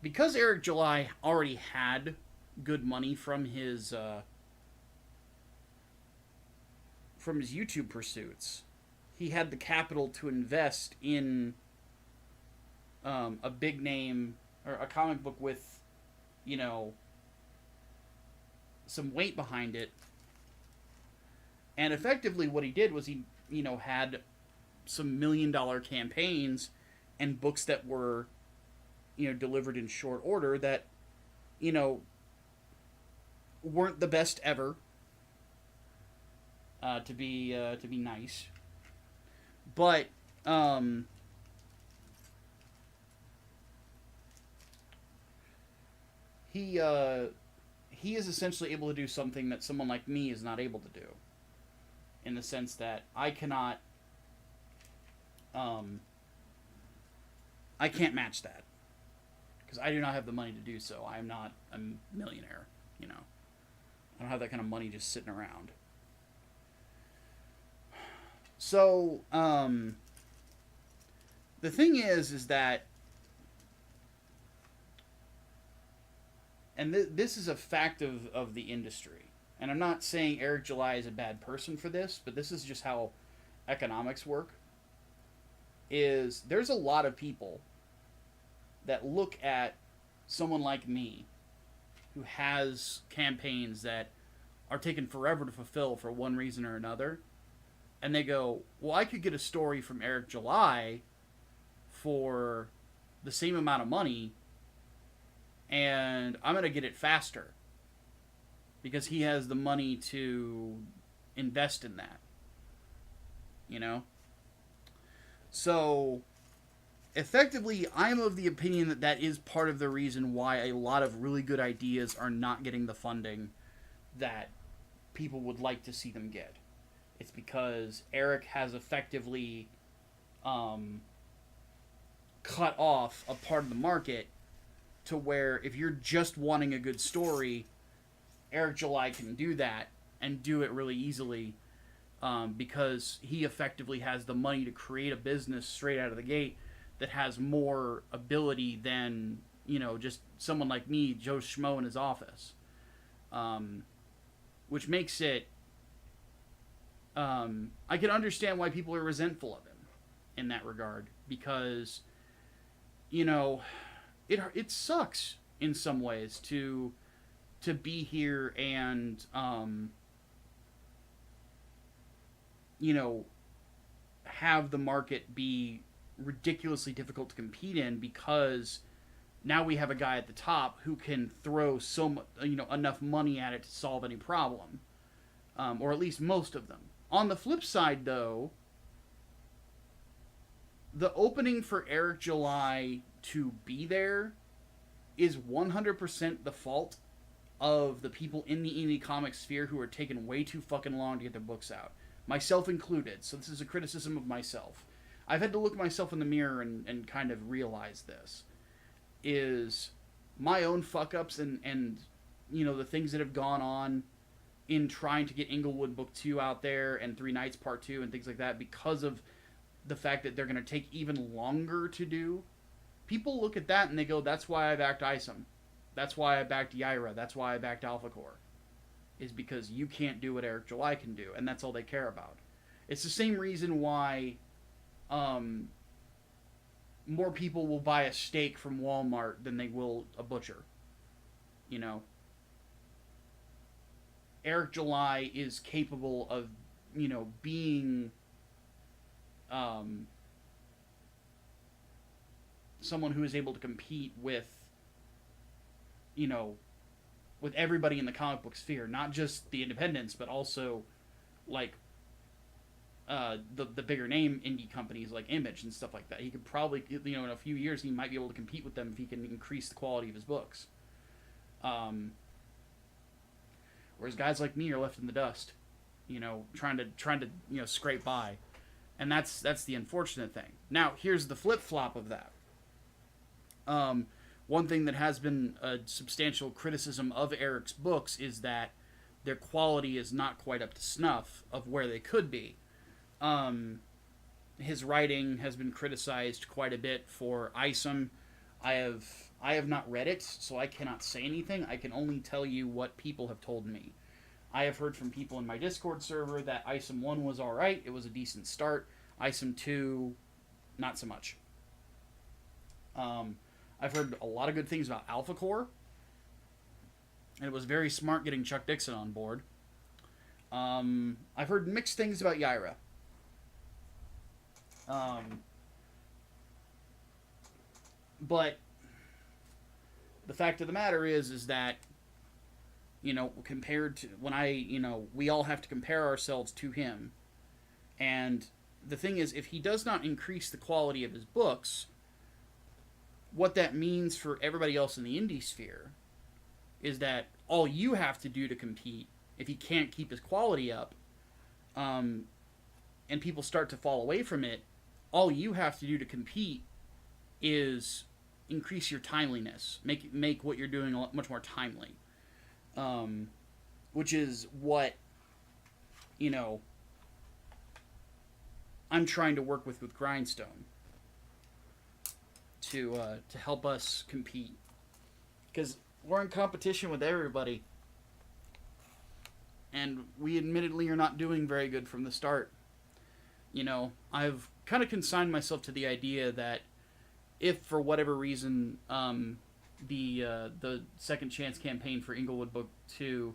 [SPEAKER 1] Because Eric July already had good money from his YouTube pursuits, he had the capital to invest in a big name or a comic book with, you know, some weight behind it. And effectively what he did was he, you know, had some $1 million campaigns and books that were, you know, delivered in short order that, you know, weren't the best ever, to be nice, but he is essentially able to do something that someone like me is not able to do, in the sense that I cannot, I can't match that. Because I do not have the money to do so. I am not a millionaire, you know. I don't have that kind of money just sitting around. So, the thing is that, and this is a fact of the industry, and I'm not saying Eric July is a bad person for this, but this is just how economics work, is there's a lot of people that look at someone like me who has campaigns that are taking forever to fulfill for one reason or another, and they go, well, I could get a story from Eric July for the same amount of money, and I'm going to get it faster because he has the money to invest in that, you know? So, effectively, I'm of the opinion that that is part of the reason why a lot of really good ideas are not getting the funding that people would like to see them get. It's because Eric has effectively cut off a part of the market to where if you're just wanting a good story, Eric July can do that and do it really easily because he effectively has the money to create a business straight out of the gate that has more ability than, you know, just someone like me, Joe Schmo, in his office. Which makes it... I can understand why people are resentful of him in that regard. Because, you know, it sucks in some ways to be here and, you know, have the market be ridiculously difficult to compete in because now we have a guy at the top who can throw so much, you know, enough money at it to solve any problem, or at least most of them. On the flip side, though, the opening for Eric July to be there is 100% the fault of the people in the indie comic sphere who are taking way too fucking long to get their books out. Myself included, so this is a criticism of myself. I've had to look myself in the mirror and kind of realize this. Is my own fuck-ups and you know, the things that have gone on in trying to get Englewood Book 2 out there and Three Nights Part 2 and things like that because of the fact that they're going to take even longer to do. People look at that and they go, that's why I backed Isom. That's why I backed Yaira. That's why I backed Alpha Core. Is because you can't do what Eric July can do, and that's all they care about. It's the same reason why more people will buy a steak from Walmart than they will a butcher. You know? Eric July is capable of, you know, being someone who is able to compete with, you know, with everybody in the comic book sphere, not just the independents, but also like the bigger name indie companies like Image and stuff like that. He could probably, you know, in a few years, he might be able to compete with them if he can increase the quality of his books. Whereas guys like me are left in the dust, you know, trying to you know, scrape by, and that's the unfortunate thing. Now here's the flip flop of that. One thing that has been a substantial criticism of Eric's books is that their quality is not quite up to snuff of where they could be. His writing has been criticized quite a bit for Isom. I have not read it, so I cannot say anything. I can only tell you what people have told me. I have heard from people in my Discord server that Isom 1 was alright, it was a decent start. Isom 2, not so much. I've heard a lot of good things about Alpha Core, and it was very smart getting Chuck Dixon on board. I've heard mixed things about Yaira. But the fact of the matter is that, you know, compared to when you know, we all have to compare ourselves to him. And the thing is, if he does not increase the quality of his books, what that means for everybody else in the indie sphere is that all you have to do to compete, if he can't keep his quality up, and people start to fall away from it, all you have to do to compete is increase your timeliness, make what you're doing much more timely, which is what, you know, I'm trying to work with GRINDSTONE to help us compete, because we're in competition with everybody, and we admittedly are not doing very good from the start. You know, I've kind of consigned myself to the idea that if for whatever reason the Second Chance campaign for Englewood Book 2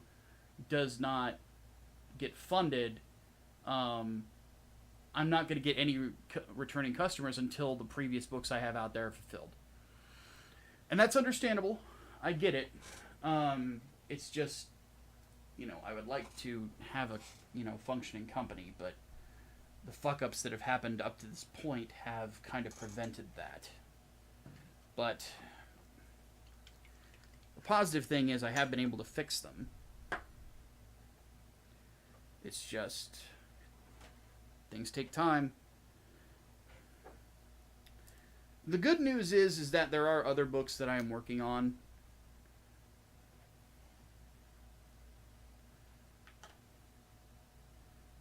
[SPEAKER 1] does not get funded, I'm not going to get any returning customers until the previous books I have out there are fulfilled. And that's understandable. I get it. It's just, you know, I would like to have a, you know, functioning company, but the fuck-ups that have happened up to this point have kind of prevented that. But the positive thing is I have been able to fix them. It's just things take time. The good news is that there are other books that I am working on.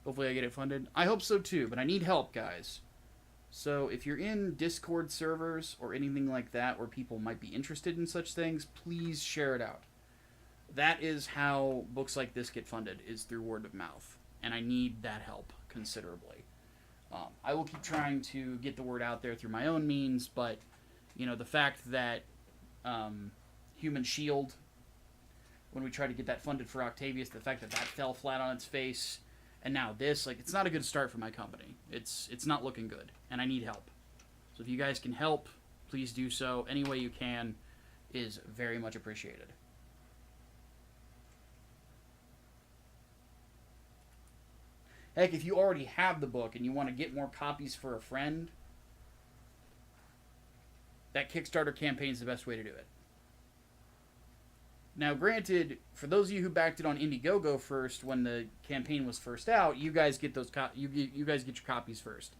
[SPEAKER 1] Hopefully I get it funded. I hope so too, but I need help, guys. So if you're in Discord servers or anything like that where people might be interested in such things, please share it out. That is how books like this get funded, is through word of mouth. And I need that help considerably. I will keep trying to get the word out there through my own means, but, you know, the fact that Human Shield, when we tried to get that funded for Octavius, the fact that that fell flat on its face, and now this, like, it's not a good start for my company. It's not looking good, and I need help. So if you guys can help, please do so. Any way you can is very much appreciated. Heck, if you already have the book and you want to get more copies for a friend, that Kickstarter campaign is the best way to do it. Now, granted, for those of you who backed it on Indiegogo first when the campaign was first out, you guys get those you guys get your copies first.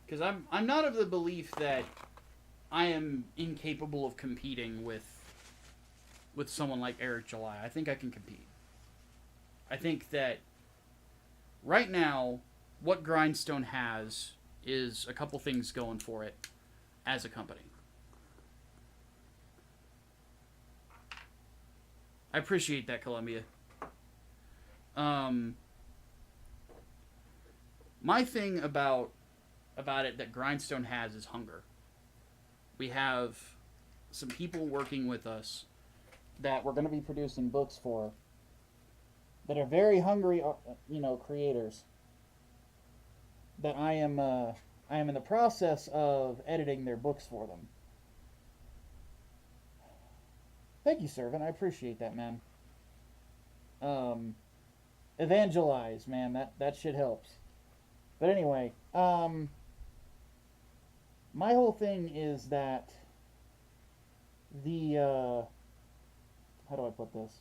[SPEAKER 1] Because I'm not of the belief that I am incapable of competing with someone like Eric July. I think I can compete. I think that right now, what Grindstone has is a couple things going for it as a company. I appreciate that, Columbia. My thing about it that Grindstone has is hunger. We have some people working with us that we're going to be producing books for that are very hungry, creators. That I am in the process of editing their books for them. Thank you, Servant. I appreciate that, man. Evangelize, man. That shit helps. But anyway, my whole thing is that how do I put this?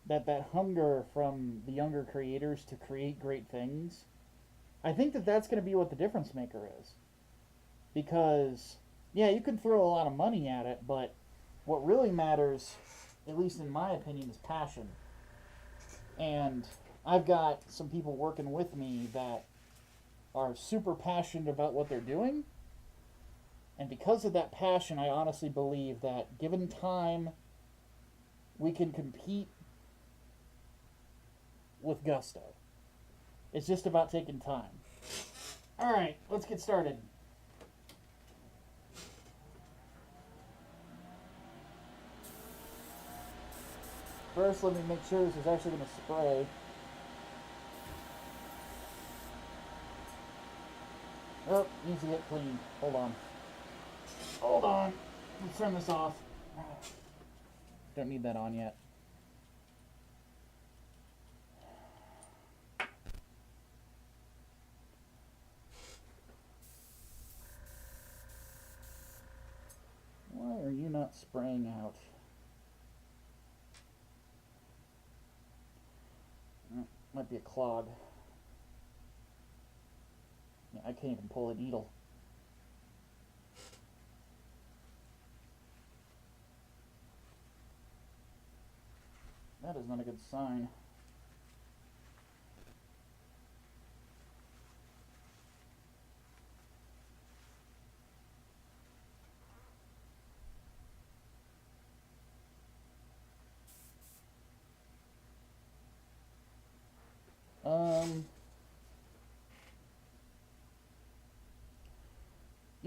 [SPEAKER 1] That hunger from the younger creators to create great things, I think that's going to be what the difference maker is. Because, yeah, you can throw a lot of money at it, but what really matters, at least in my opinion, is passion. And I've got some people working with me that are super passionate about what they're doing. And because of that passion, I honestly believe that given time, we can compete with gusto. It's just about taking time. Alright, let's get started. First, let me make sure this is actually going to spray. Oh, needs to get clean. Hold on. Hold on. Let's turn this off. Don't need that on yet. Why are you not spraying out? Might be a clog. Yeah, I can't even pull a needle. That is not a good sign.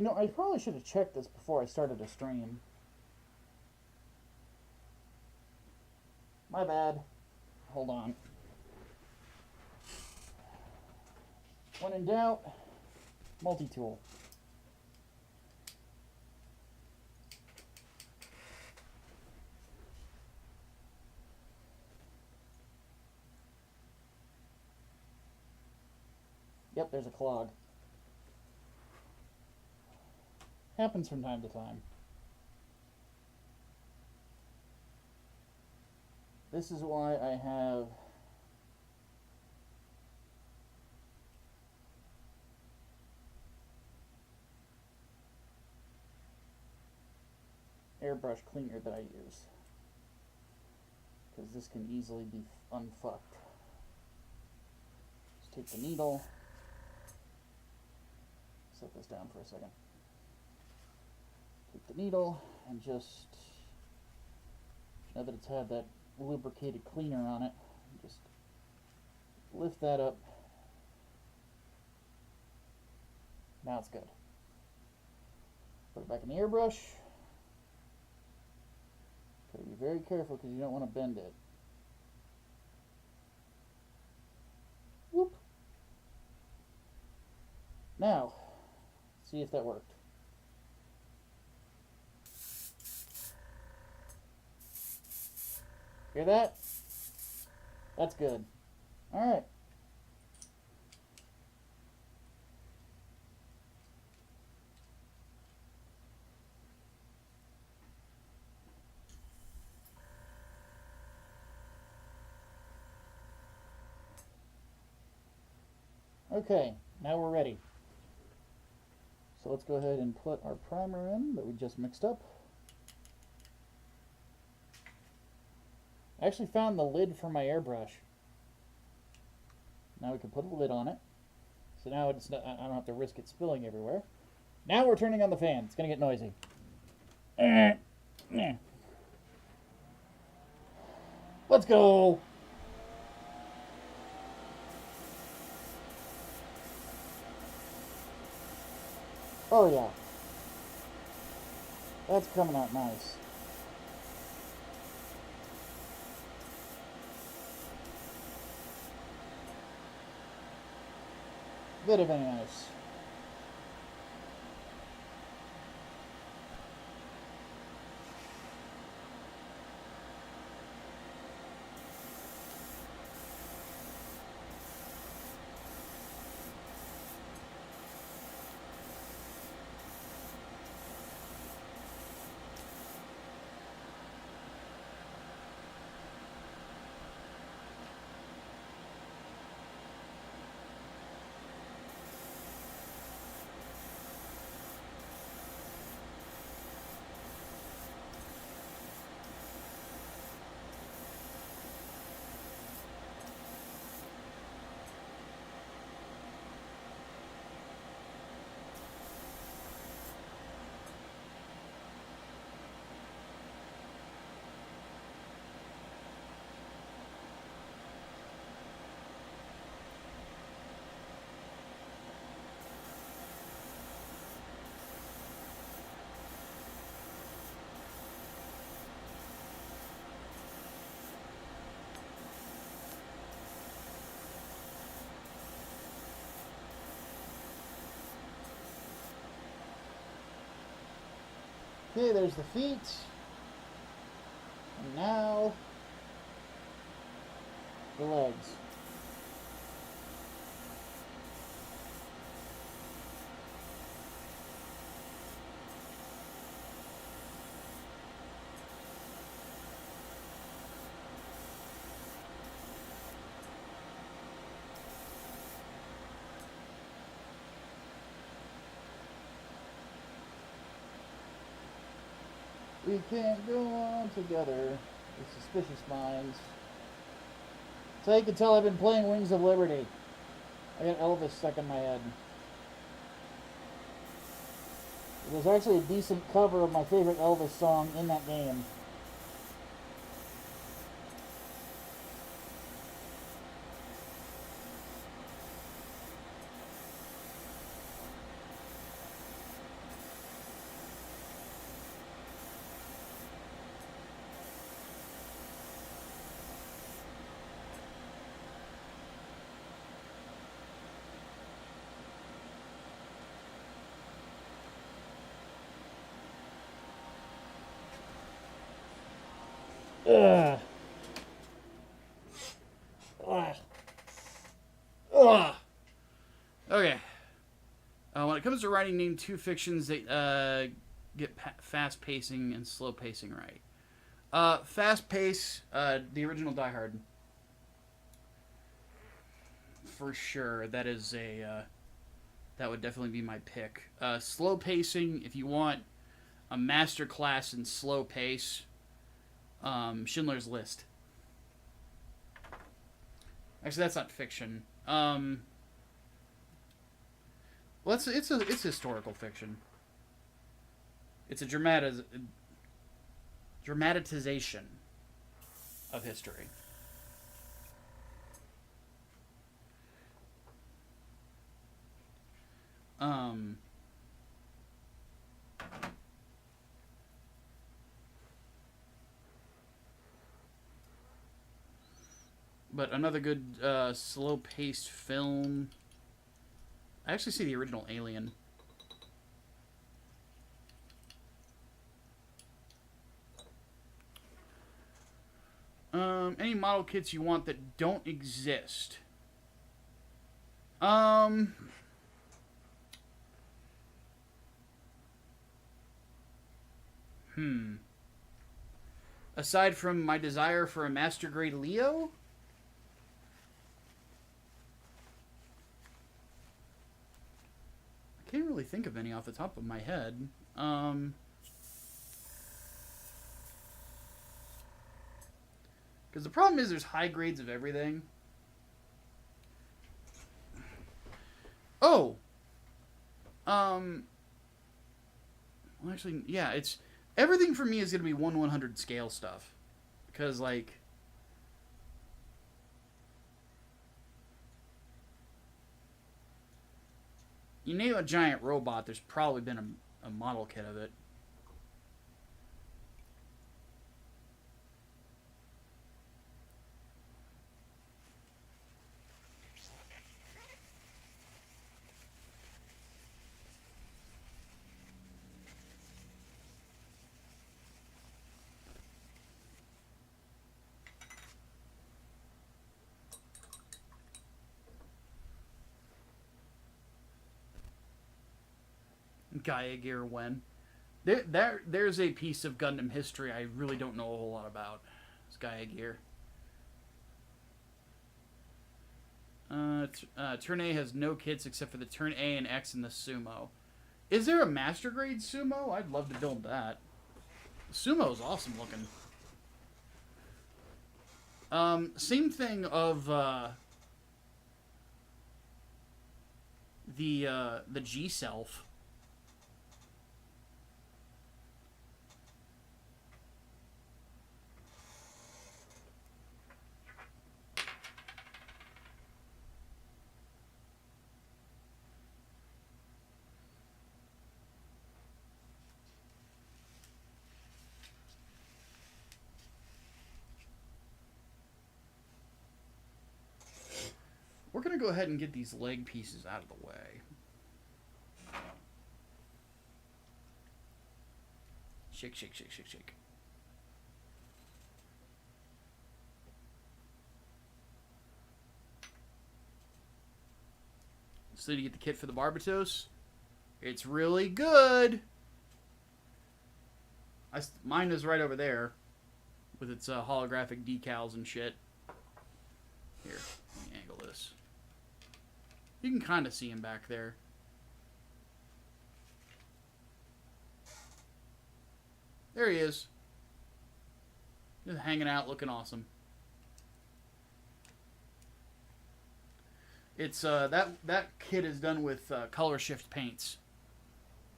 [SPEAKER 2] know, I probably should have checked this before I started a stream. My bad. Hold on. When in doubt, multi-tool. Yep, there's a clog. Happens from time to time. This is why I have airbrush cleaner that I use, because this can easily be unfucked. Just take the needle, set this down for a second. Take the needle and just, now that it's had that lubricated cleaner on it, just lift that up. Now it's good. Put it back in the airbrush. Gotta be very careful because you don't want to bend it. Whoop. Now, see if that worked. Hear that? That's good. Alright. Okay, now we're ready. So let's go ahead and put our primer in that we just mixed up. I actually found the lid for my airbrush. Now we can put a lid on it. So now it's not, I don't have to risk it spilling everywhere. Now we're turning on the fan. It's going to get noisy. Let's go! Oh yeah. That's coming out nice. Very, very nice. Okay, there's the feet. And now the legs. We can't go on together with suspicious minds. So you can tell I've been playing Wings of Liberty. I got Elvis stuck in my head. There's actually a decent cover of my favorite Elvis song in that game. Ugh. Ugh. Ugh.
[SPEAKER 1] Okay. When it comes to writing, name 2 fictions that get fast pacing and slow pacing right. Fast pace, the original Die Hard. For sure, that is that would definitely be my pick. Slow pacing, if you want a master class in slow pace, Schindler's List. Actually, that's not fiction. Well, it's historical fiction. It's a dramatization of history. But another good slow-paced film. I actually see the original Alien. Any model kits you want that don't exist? Aside from my desire for a Master Grade Leo? I can't really think of any off the top of my head. Because the problem is there's high grades of everything. Oh! Well, actually, yeah, it's... Everything for me is going to be 1/100 scale stuff. Because, like... You name a giant robot, there's probably been a model kit of it. Gaia Gear when. There's a piece of Gundam history I really don't know a whole lot about. It's Gaia Gear. Turn A has no kits except for the Turn A and X and the Sumo. Is there a Master Grade Sumo? I'd love to build that. Sumo's awesome looking. Same thing of the G-Self. We're going to go ahead and get these leg pieces out of the way. Shake, shake, shake, shake, shake. So to get the kit for the Barbatos. It's really good. Mine is right over there with its holographic decals and shit. Here, let me angle this. You can kind of see him back there. There he is. Just hanging out, looking awesome. It's that kit is done with color shift paints.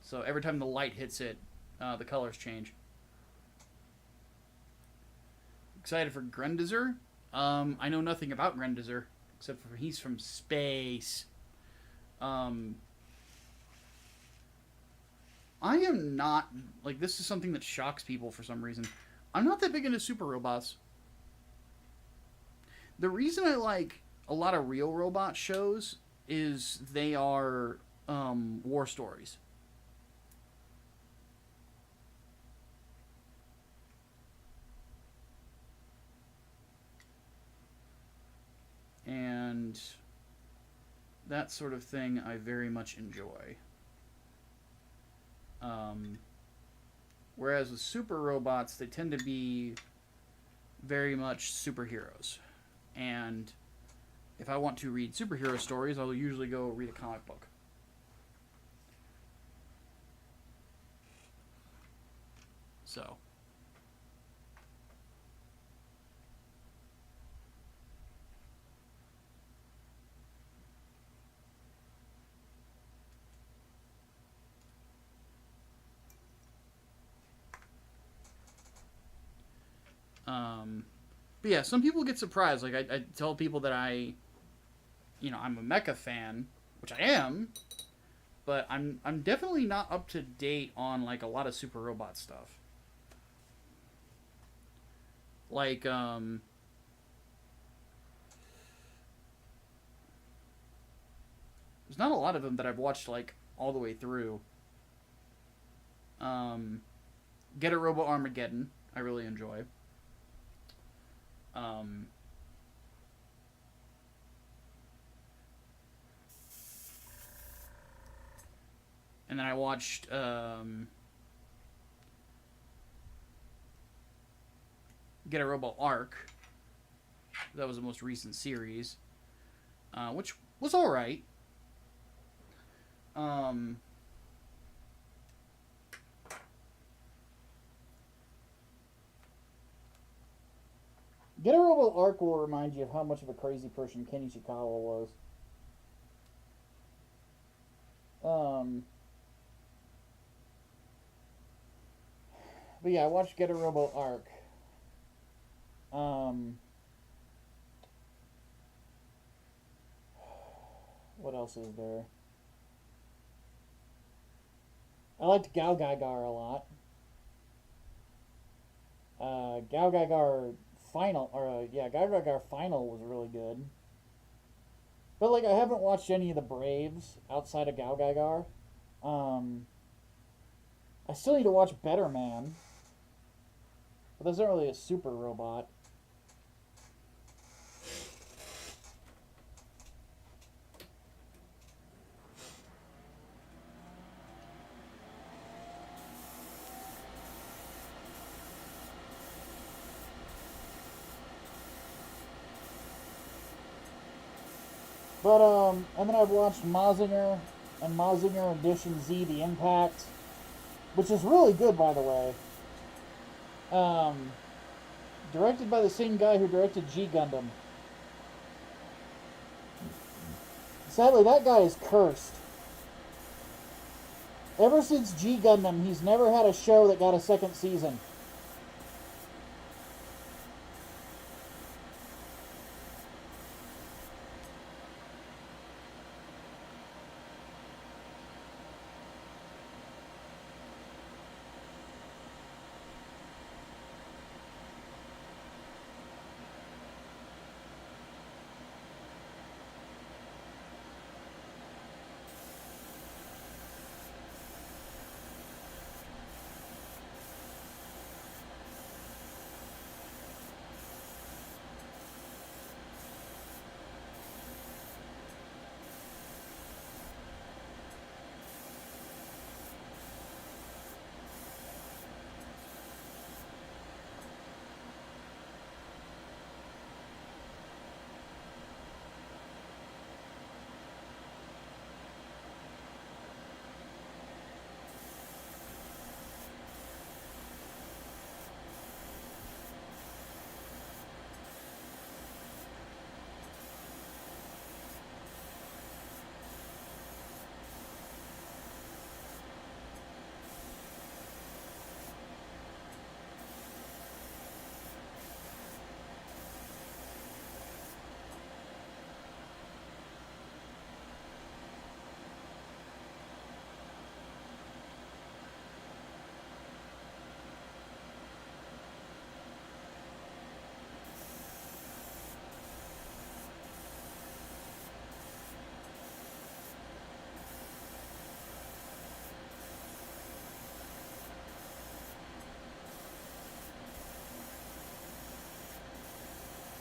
[SPEAKER 1] So every time the light hits it, the colors change. Excited for Grendizer? I know nothing about Grendizer except for he's from space. I am not, like, this is something that shocks people for some reason. I'm not that big into super robots. The reason I like a lot of real robot shows is they are war stories. that sort of thing I very much enjoy. Whereas with super robots, they tend to be very much superheroes. And if I want to read superhero stories, I'll usually go read a comic book. So. But yeah, some people get surprised. Like, I tell people that I'm a Mecha fan, which I am, but I'm definitely not up to date on, like, a lot of super robot stuff. Like, there's not a lot of them that I've watched, like, all the way through. Get a Robo Armageddon, I really enjoy. And then I watched Get a Robo Arc. That was the most recent series, which was all right.
[SPEAKER 2] Get a Robo Arc will remind you of how much of a crazy person Kenny Chikawa was. But yeah, I watched Get a Robo Arc. What else is there? I liked Gao Gaigar a lot. Gao Gaigar Final, Gao Gaigar Final was really good. But like, I haven't watched any of the Braves outside of Gao Gaigar. I still need to watch Better Man. But that's not really a super robot. But, and then I've watched Mazinger and Mazinger Edition Z, The Impact, which is really good, by the way. Directed by the same guy who directed G Gundam. Sadly, that guy is cursed. Ever since G Gundam, he's never had a show that got a second season.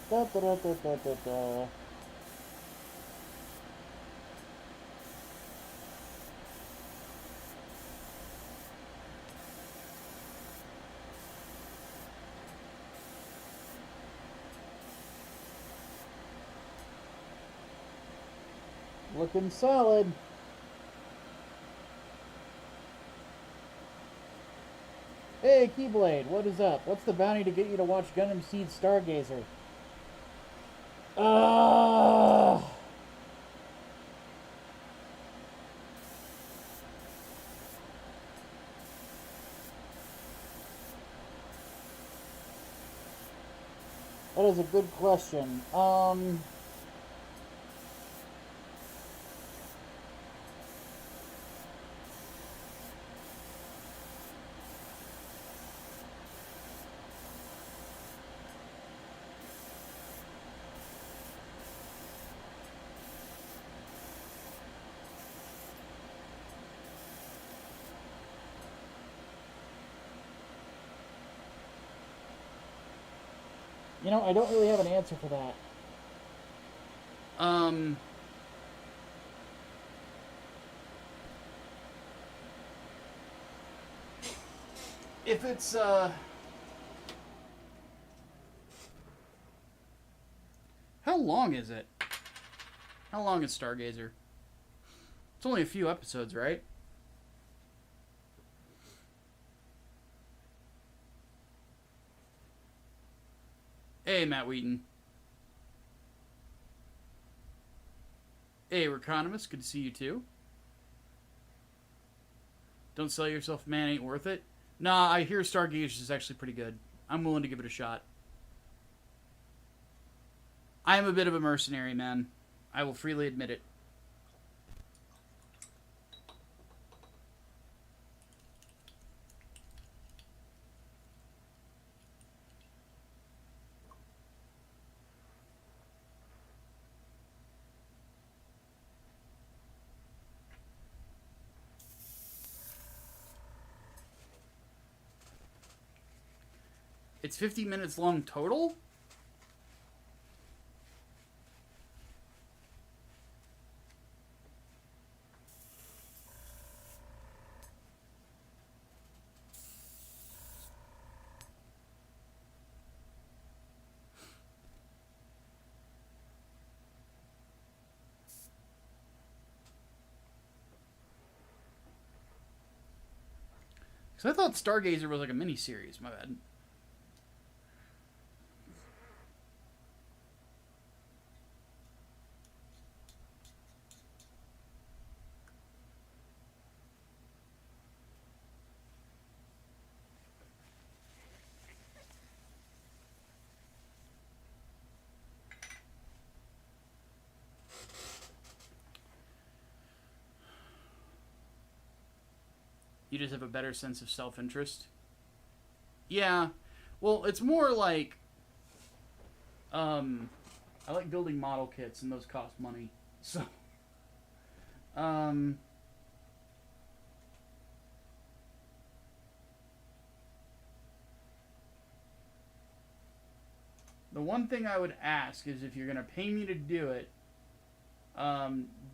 [SPEAKER 2] Da, da, da, da, da, da. Looking solid. Hey, Keyblade, what is up? What's the bounty to get you to watch Gundam Seed Stargazer? That is a good question. You know, I don't really have an answer for that.
[SPEAKER 1] If it's, how long is it? How long is Stargazer? It's only a few episodes, right? Hey, Matt Wheaton. Hey, Reconomist, good to see you too. Don't sell yourself, man, ain't worth it. Nah, I hear Stargazer is actually pretty good. I'm willing to give it a shot. I am a bit of a mercenary, man. I will freely admit it. It's 50 minutes long total? Because I thought Stargazer was like a mini-series. My bad. You just have a better sense of self-interest. Yeah. Well, it's more like... I like building model kits, and those cost money. So... the one thing I would ask is if you're going to pay me to do it,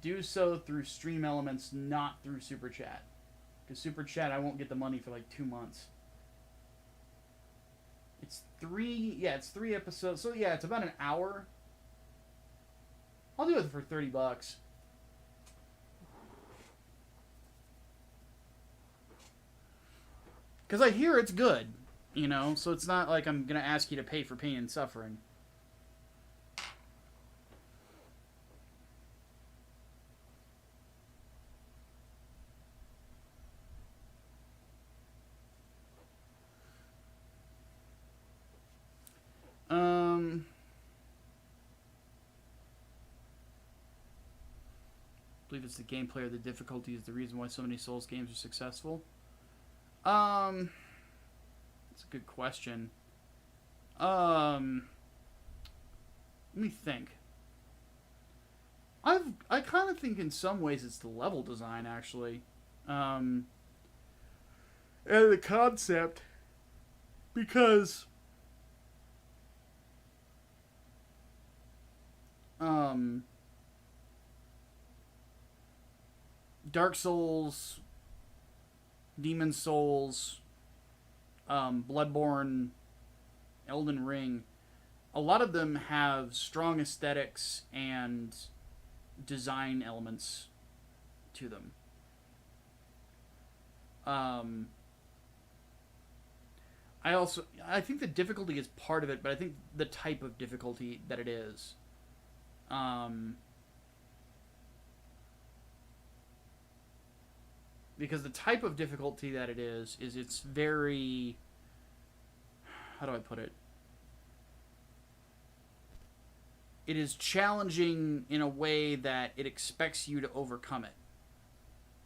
[SPEAKER 1] do so through Stream Elements, not through Super Chat. Because Super Chat, I won't get the money for like 2 months. It's 3 episodes. So yeah, it's about an hour. I'll do it for $30. Because I hear it's good, you know? So it's not like I'm going to ask you to pay for pain and suffering. I believe it's the gameplay or the difficulty is the reason why so many Souls games are successful. That's a good question. Let me think. I kind of think in some ways it's the level design, actually. And the concept. Because... Dark Souls, Demon Souls, Bloodborne, Elden Ring, a lot of them have strong aesthetics and design elements to them. I think the difficulty is part of it, but I think the type of difficulty that it is. Because the type of difficulty that it is it's very... How do I put it? It is challenging in a way that it expects you to overcome it.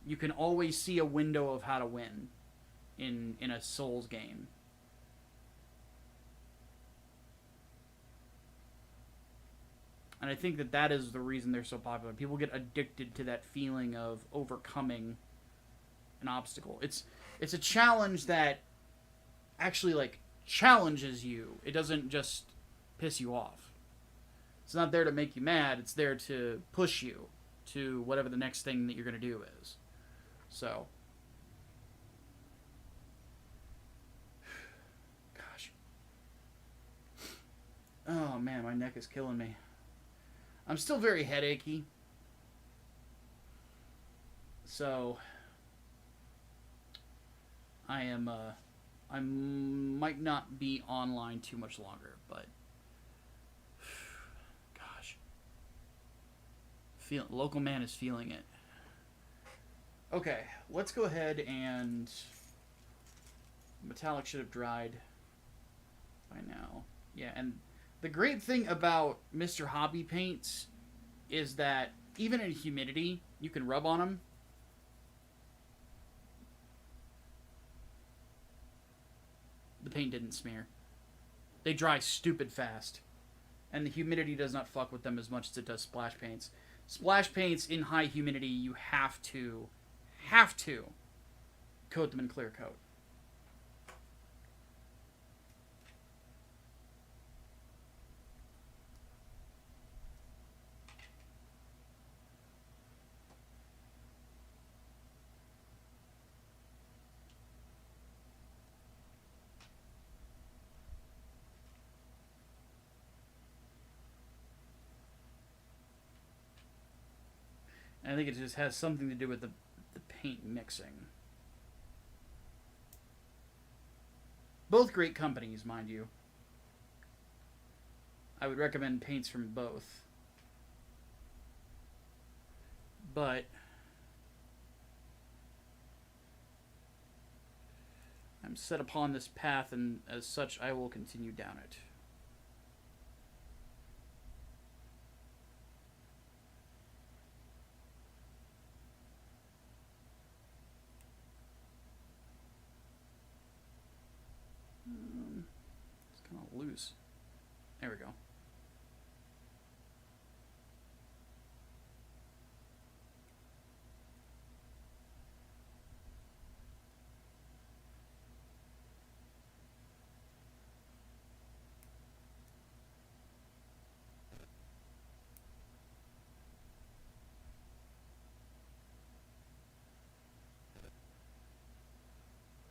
[SPEAKER 1] You can always see a window of how to win in a Souls game. And I think that is the reason they're so popular. People get addicted to that feeling of overcoming an obstacle. It's a challenge that actually, like, challenges you. It doesn't just piss you off. It's not there to make you mad. It's there to push you to whatever the next thing that you're going to do is. So, gosh. Oh, man, my neck is killing me. I'm still very headachy. So, I might not be online too much longer, but gosh. Local man is feeling it. Okay, let's go ahead and... Metallic should have dried by now. Yeah, and the great thing about Mr. Hobby paints is that even in humidity, you can rub on them. The paint didn't smear. They dry stupid fast. And the humidity does not fuck with them as much as it does splash paints. Splash paints in high humidity, you have to coat them in clear coat. And I think it just has something to do with the paint mixing. Both great companies, mind you. I would recommend paints from both. But I'm set upon this path, and as such, I will continue down it. It's kind of loose. There we go.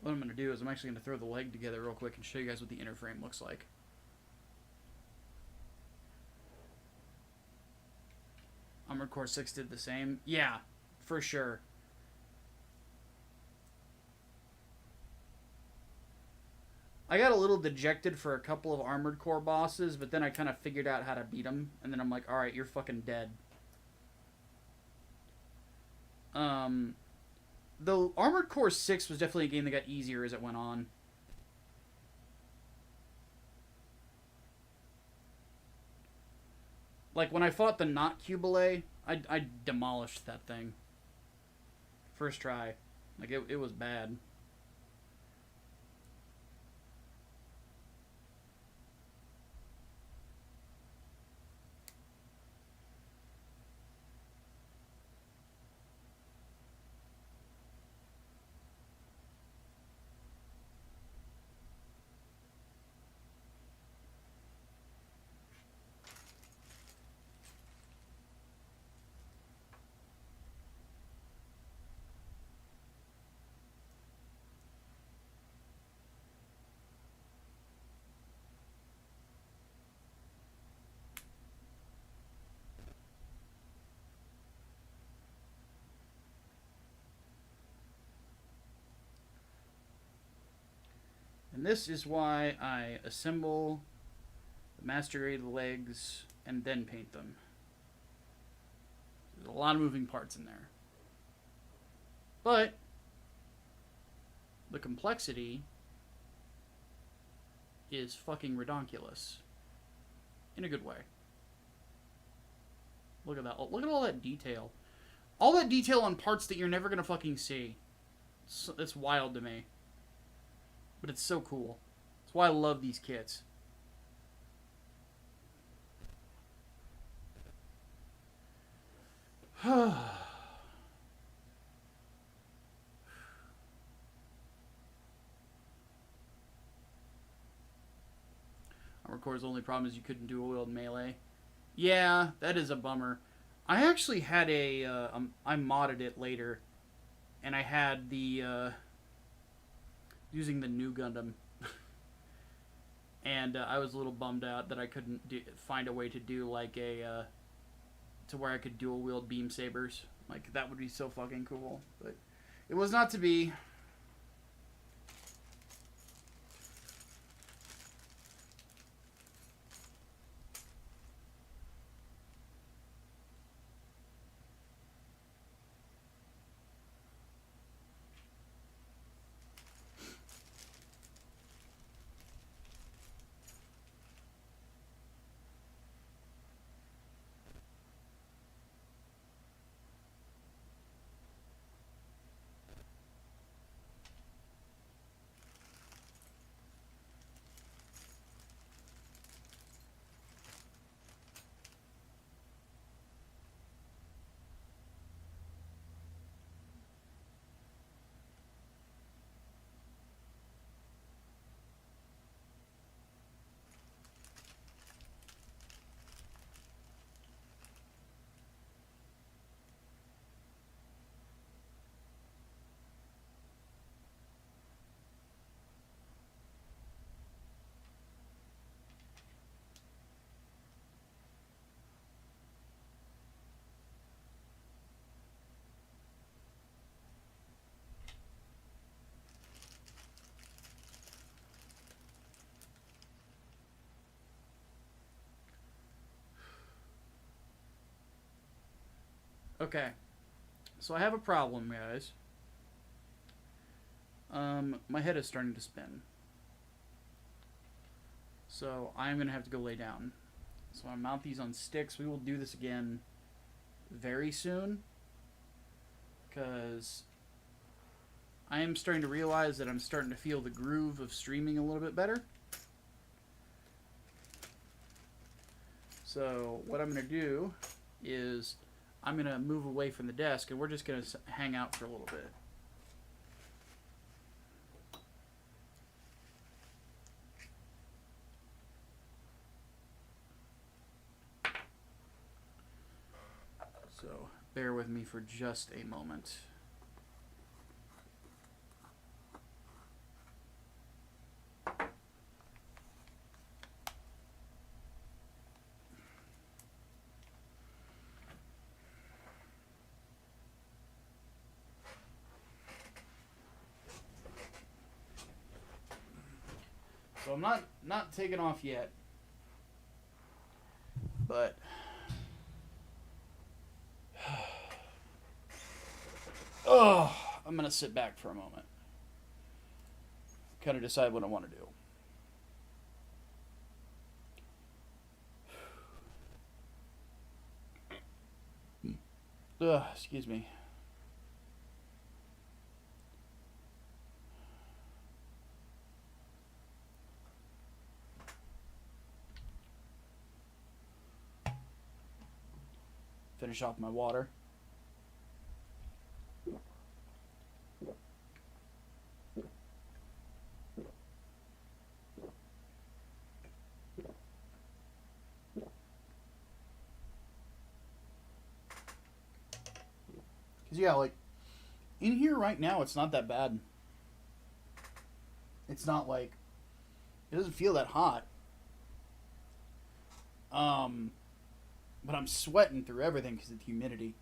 [SPEAKER 1] What I'm going to do is I'm actually going to throw the leg together real quick and show you guys what the inner frame looks like. Armored Core 6 did the same. Yeah, for sure. I got a little dejected for a couple of Armored Core bosses, but then I kind of figured out how to beat them, and then I'm like, alright, you're fucking dead. Though Armored Core 6 was definitely a game that got easier as it went on. Like, when I fought the Not Cubile, I demolished that thing. First try. Like, it was bad. And this is why I assemble the master area of the legs and then paint them. There's a lot of moving parts in there. But the complexity is fucking redonkulous. In a good way. Look at that. Look at all that detail. All that detail on parts that you're never gonna fucking see. It's wild to me. But it's so cool. That's why I love these kits. Records, the only problem is you couldn't do a wield melee. Yeah, that is a bummer. I actually had I modded it later, and I had the using the new Gundam, and I was a little bummed out that I couldn't find a way to do like a to where I could dual wield beam sabers. Like that would be so fucking cool, but it was not to be. Okay, so I have a problem, guys. My head is starting to spin. So I'm going to have to go lay down. So I mount these on sticks. We will do this again very soon. Because I am starting to realize that I'm starting to feel the groove of streaming a little bit better. So what I'm going to do is I'm going to move away from the desk and we're just going to hang out for a little bit. So bear with me for just a moment. So I'm not taking off yet, but I'm gonna sit back for a moment, kind of decide what I want to do. Excuse me. Finish off my water. Because, yeah, like, in here right now, it's not that bad. It's not like, it doesn't feel that hot. But I'm sweating through everything because of the humidity.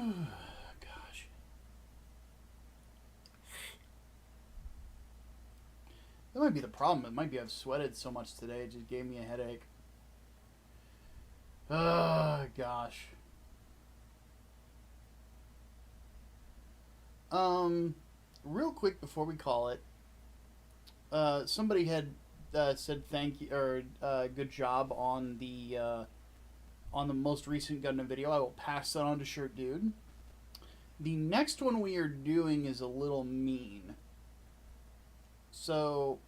[SPEAKER 1] Gosh. That might be the problem. It might be I've sweated so much today, it just gave me a headache. Oh, gosh. Real quick before we call it, somebody had said thank you or good job on the most recent Gundam video. I will pass that on to Shirt Dude. The next one we are doing is a little mean. So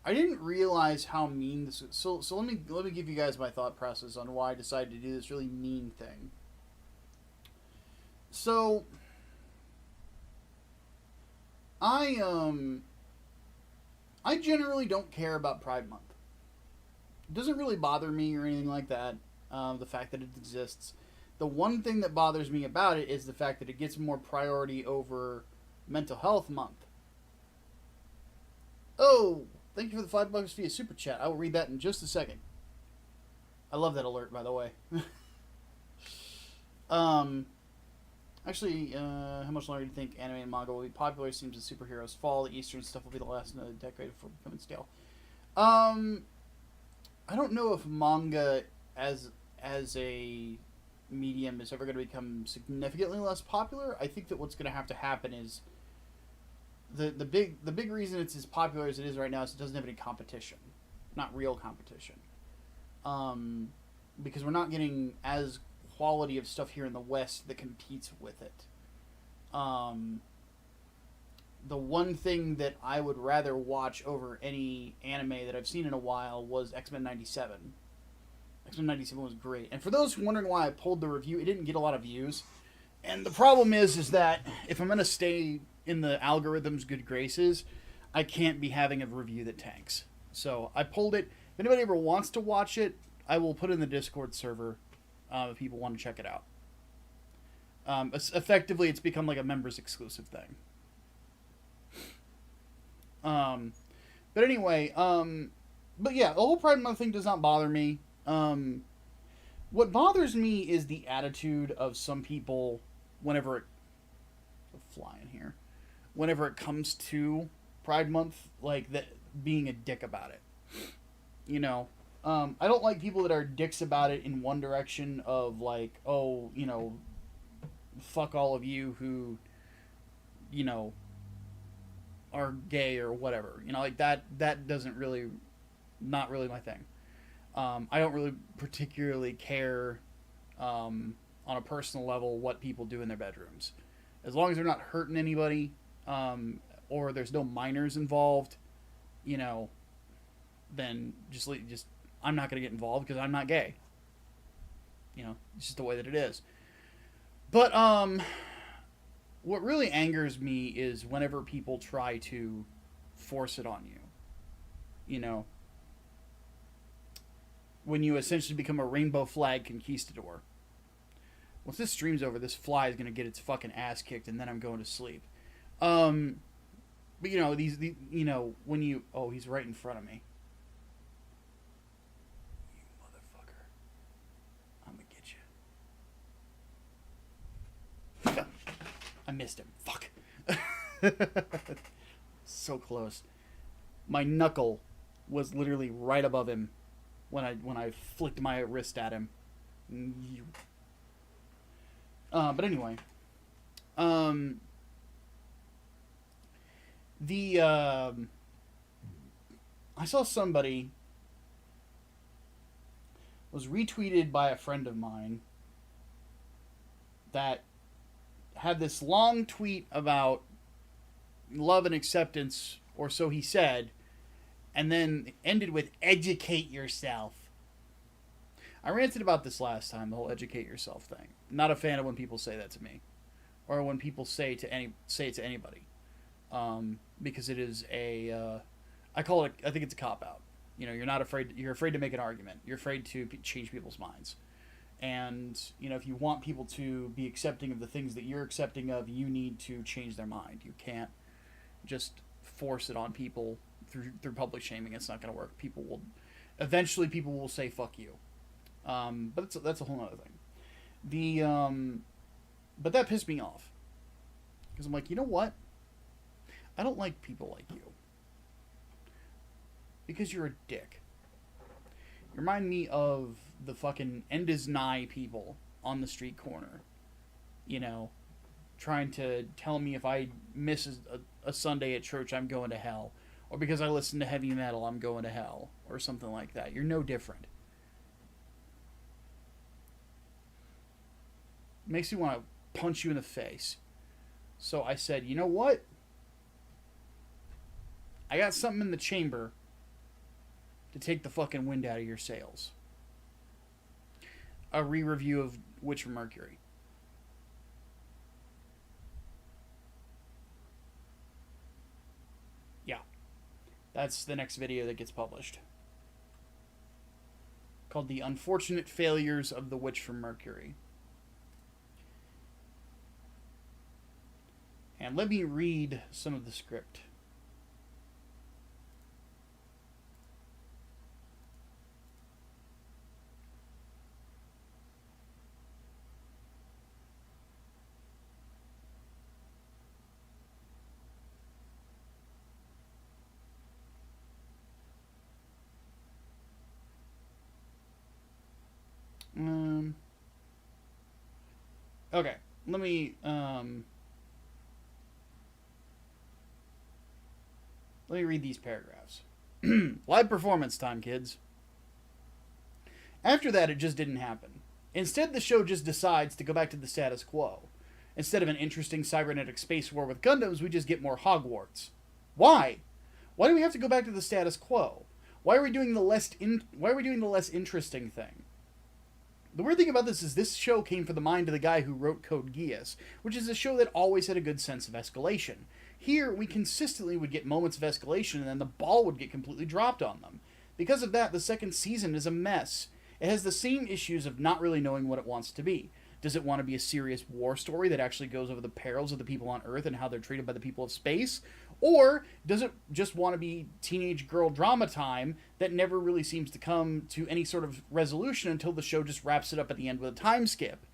[SPEAKER 1] I didn't realize how mean this is. So let me give you guys my thought process on why I decided to do this really mean thing. So I generally don't care about Pride Month. It doesn't really bother me or anything like that. The fact that it exists. The one thing that bothers me about it is the fact that it gets more priority over Mental Health Month. Oh, thank you for the $5 via Super Chat. I will read that in just a second. I love that alert, by the way. Actually, how much longer do you think anime and manga will be popular? It seems the superheroes fall. The Eastern stuff will be the last in a decade before becoming stale. I don't know if manga as a medium is ever going to become significantly less popular. I think that what's going to have to happen is the big reason it's as popular as it is right now is it doesn't have any competition, not real competition. Because we're not getting as quality of stuff here in the West that competes with it. The one thing that I would rather watch over any anime that I've seen in a while was X-Men 97. X-Men 97 was great. And for those wondering why I pulled the review, it didn't get a lot of views. And the problem is that if I'm going to stay in the algorithm's good graces, I can't be having a review that tanks. So I pulled it. If anybody ever wants to watch it, I will put it in the Discord server if people want to check it out. Effectively, it's become like a members exclusive thing. But anyway, but yeah, the whole Pride Month thing does not bother me. What bothers me is the attitude of some people whenever it comes to Pride Month, like that being a dick about it. You know, I don't like people that are dicks about it in one direction of like, oh, you know, fuck all of you who, you know, are gay or whatever. You know, like that doesn't really, not really my thing. I don't really particularly care on a personal level what people do in their bedrooms. As long as they're not hurting anybody or there's no minors involved, you know, then just I'm not going to get involved because I'm not gay. You know, it's just the way that it is. But what really angers me is whenever people try to force it on you. You know, when you essentially become a rainbow flag conquistador. Once this stream's over, this fly is going to get its fucking ass kicked, and then I'm going to sleep. But you know, you know, when you... Oh, he's right in front of me. You motherfucker. I'm going to get you. I missed him. Fuck. So close. My knuckle was literally right above him when I flicked my wrist at him. But anyway, I saw somebody was retweeted by a friend of mine that had this long tweet about love and acceptance, or so he said, and then ended with "educate yourself." I ranted about this last time, the whole "educate yourself" thing. Not a fan of when people say that to me, or when people say it to anybody, because it is a I call it. I think it's a cop out. You know, you're afraid to make an argument. You're afraid to change people's minds. And, you know, if you want people to be accepting of the things that you're accepting of, you need to change their mind. You can't just force it on people through public shaming. It's not going to work. Eventually people will say fuck you. But that's a whole other thing. The but that pissed me off because I'm like, you know what? I don't like people like you because you're a dick. You remind me of the fucking end is nigh people on the street corner, you know, trying to tell me if I miss a Sunday at church, I'm going to hell, or because I listen to heavy metal, I'm going to hell, or something like that. You're no different. Makes me want to punch you in the face. So I said, you know what? I got something in the chamber to take the fucking wind out of your sails. A re-review of Witch from Mercury. Yeah. That's the next video that gets published. Called The Unfortunate Failures of the Witch from Mercury. And let me read some of the script. Okay, let me read these paragraphs. Live performance time, kids. After that, it just didn't happen. Instead, the show just decides to go back to the status quo. Instead of an interesting cybernetic space war with Gundams, we just get more Hogwarts. Why? Why do we have to go back to the status quo? Why are we doing the less interesting thing? The weird thing about this show came from the mind of the guy who wrote Code Geass, which is a show that always had a good sense of escalation. Here, we consistently would get moments of escalation and then the ball would get completely dropped on them. Because of that, the second season is a mess. It has the same issues of not really knowing what it wants to be. Does it want to be a serious war story that actually goes over the perils of the people on Earth and how they're treated by the people of space? Or does it just want to be teenage girl drama time that never really seems to come to any sort of resolution until the show just wraps it up at the end with a time skip?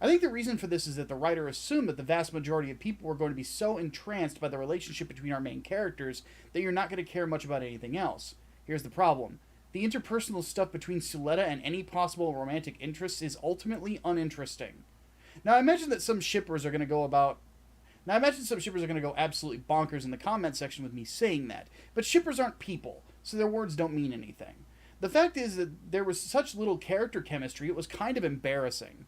[SPEAKER 1] I think the reason for this is that the writer assumed that the vast majority of people were going to be so entranced by the relationship between our main characters that you're not going to care much about anything else. Here's the problem. The interpersonal stuff between Suletta and any possible romantic interests is ultimately uninteresting. Now, I imagine some shippers are going to go absolutely bonkers in the comment section with me saying that, but shippers aren't people, so their words don't mean anything. The fact is that there was such little character chemistry, it was kind of embarrassing.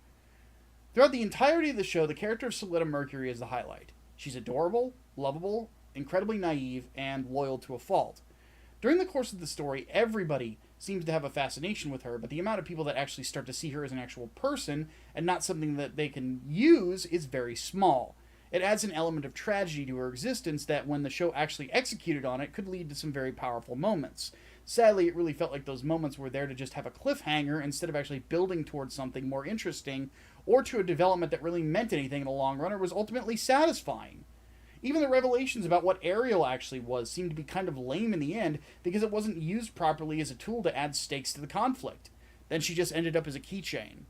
[SPEAKER 1] Throughout the entirety of the show, the character of Suletta Mercury is the highlight. She's adorable, lovable, incredibly naive, and loyal to a fault. During the course of the story, everybody seems to have a fascination with her, but the amount of people that actually start to see her as an actual person and not something that they can use is very small. It adds an element of tragedy to her existence that, when the show actually executed on it, could lead to some very powerful moments. Sadly, it really felt like those moments were there to just have a cliffhanger instead of actually building towards something more interesting or to a development that really meant anything in the long run or was ultimately satisfying. Even the revelations about what Ariel actually was seemed to be kind of lame in the end because it wasn't used properly as a tool to add stakes to the conflict. Then she just ended up as a keychain.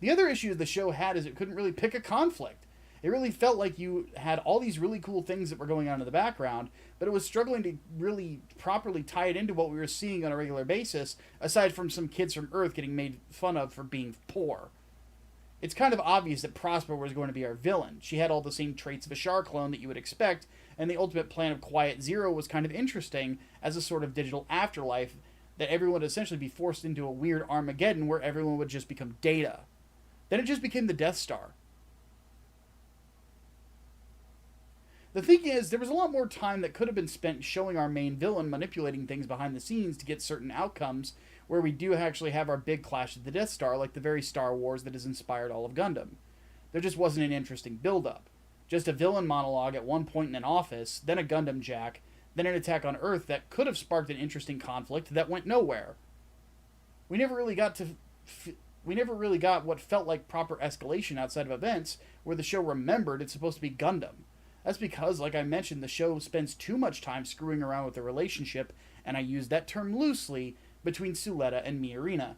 [SPEAKER 1] The other issue the show had is it couldn't really pick a conflict. It really felt like you had all these really cool things that were going on in the background, but it was struggling to really properly tie it into what we were seeing on a regular basis, aside from some kids from Earth getting made fun of for being poor. It's kind of obvious that Prosper was going to be our villain. She had all the same traits of a Char clone that you would expect, and the ultimate plan of Quiet Zero was kind of interesting as a sort of digital afterlife that everyone would essentially be forced into a weird Armageddon where everyone would just become Data. Then it just became the Death Star. The thing is, there was a lot more time that could have been spent showing our main villain manipulating things behind the scenes to get certain outcomes, where we do actually have our big clash at the Death Star, like the very Star Wars that has inspired all of Gundam. There just wasn't an interesting build-up. Just a villain monologue at one point in an office, then a Gundam jack, then an attack on Earth that could have sparked an interesting conflict that went nowhere. We never really got what felt like proper escalation outside of events, where the show remembered it's supposed to be Gundam. That's because, like I mentioned, the show spends too much time screwing around with the relationship, and I use that term loosely, between Suletta and Miorina.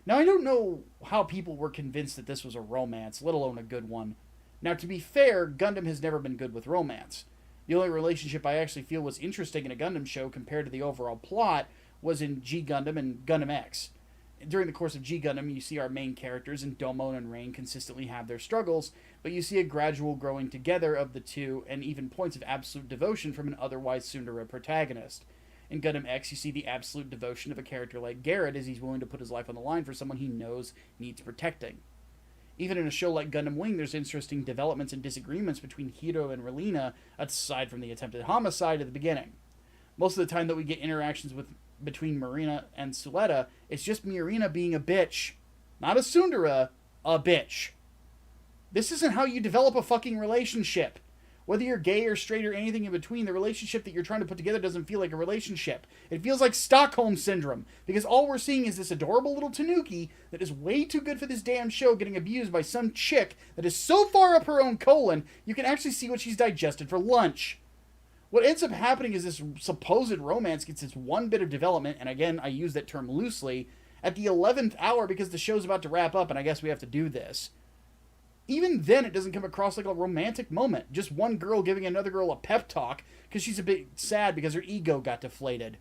[SPEAKER 1] Now, I don't know how people were convinced that this was a romance, let alone a good one. Now, to be fair, Gundam has never been good with romance. The only relationship I actually feel was interesting in a Gundam show compared to the overall plot was in G Gundam and Gundam X. During the course of G Gundam, you see our main characters, and Domon and Rain, consistently have their struggles, but you see a gradual growing together of the two, and even points of absolute devotion from an otherwise tsundere protagonist. In Gundam X, you see the absolute devotion of a character like Garrett, as he's willing to put his life on the line for someone he knows needs protecting. Even in a show like Gundam Wing, there's interesting developments and disagreements between Hiro and Relina, aside from the attempted homicide at the beginning. Most of the time that we get interactions between Marina and Suletta, it's just Marina being a bitch. Not a tsundere, a bitch. This isn't how you develop a fucking relationship. Whether you're gay or straight or anything in between, the relationship that you're trying to put together doesn't feel like a relationship. It feels like Stockholm Syndrome, because all we're seeing is this adorable little tanuki that is way too good for this damn show getting abused by some chick that is so far up her own colon, you can actually see what she's digested for lunch. What ends up happening is this supposed romance gets its one bit of development, and again, I use that term loosely, at the 11th hour because the show's about to wrap up and I guess we have to do this. Even then, it doesn't come across like a romantic moment. Just one girl giving another girl a pep talk because she's a bit sad because her ego got deflated.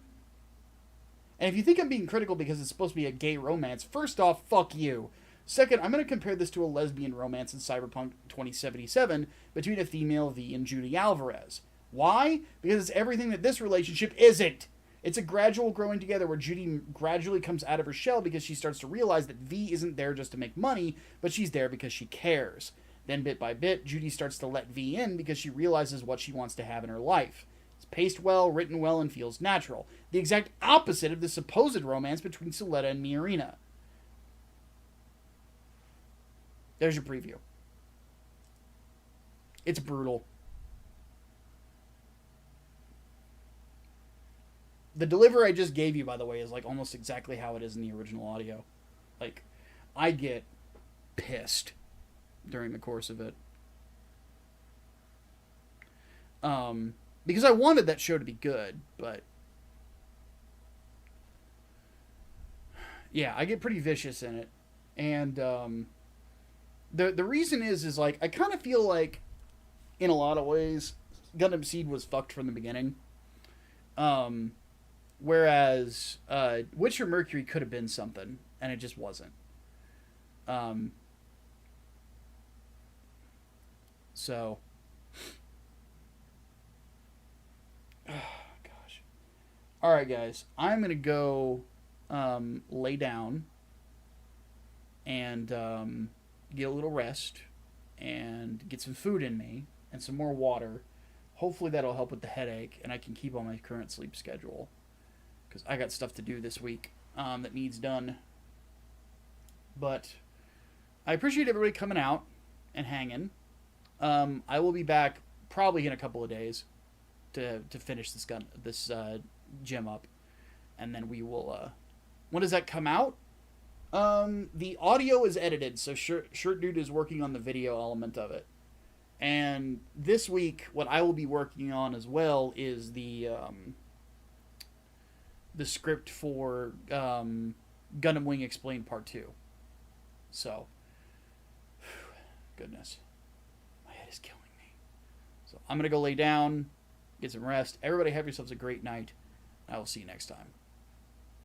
[SPEAKER 1] And if you think I'm being critical because it's supposed to be a gay romance, first off, fuck you. Second, I'm going to compare this to a lesbian romance in Cyberpunk 2077 between a female V and Judy Alvarez. Why? Because it's everything that this relationship isn't. It's a gradual growing together where Judy gradually comes out of her shell because she starts to realize that V isn't there just to make money, but she's there because she cares. Then bit by bit, Judy starts to let V in because she realizes what she wants to have in her life. It's paced well, written well, and feels natural. The exact opposite of the supposed romance between Suletta and Miorina. There's your preview. It's brutal. The delivery I just gave you, by the way, is like almost exactly how it is in the original audio. Like, I get pissed during the course of it. Because I wanted that show to be good, but yeah, I get pretty vicious in it. And the reason is like, I kind of feel like, in a lot of ways, Gundam Seed was fucked from the beginning. Whereas Witcher Mercury could have been something, and it just wasn't. So, oh, gosh. All right, guys, I'm gonna go lay down and get a little rest and get some food in me and some more water. Hopefully that'll help with the headache, and I can keep on my current sleep schedule. Because I got stuff to do this week that needs done. But I appreciate everybody coming out and hanging. I will be back probably in a couple of days to finish this gym up. And then we will... when does that come out? The audio is edited, so Shirt Dude is working on the video element of it. And this week, what I will be working on as well is the script for Gundam Wing Explained Part 2. So, goodness. My head is killing me. So, I'm going to go lay down, get some rest. Everybody have yourselves a great night. I will see you next time.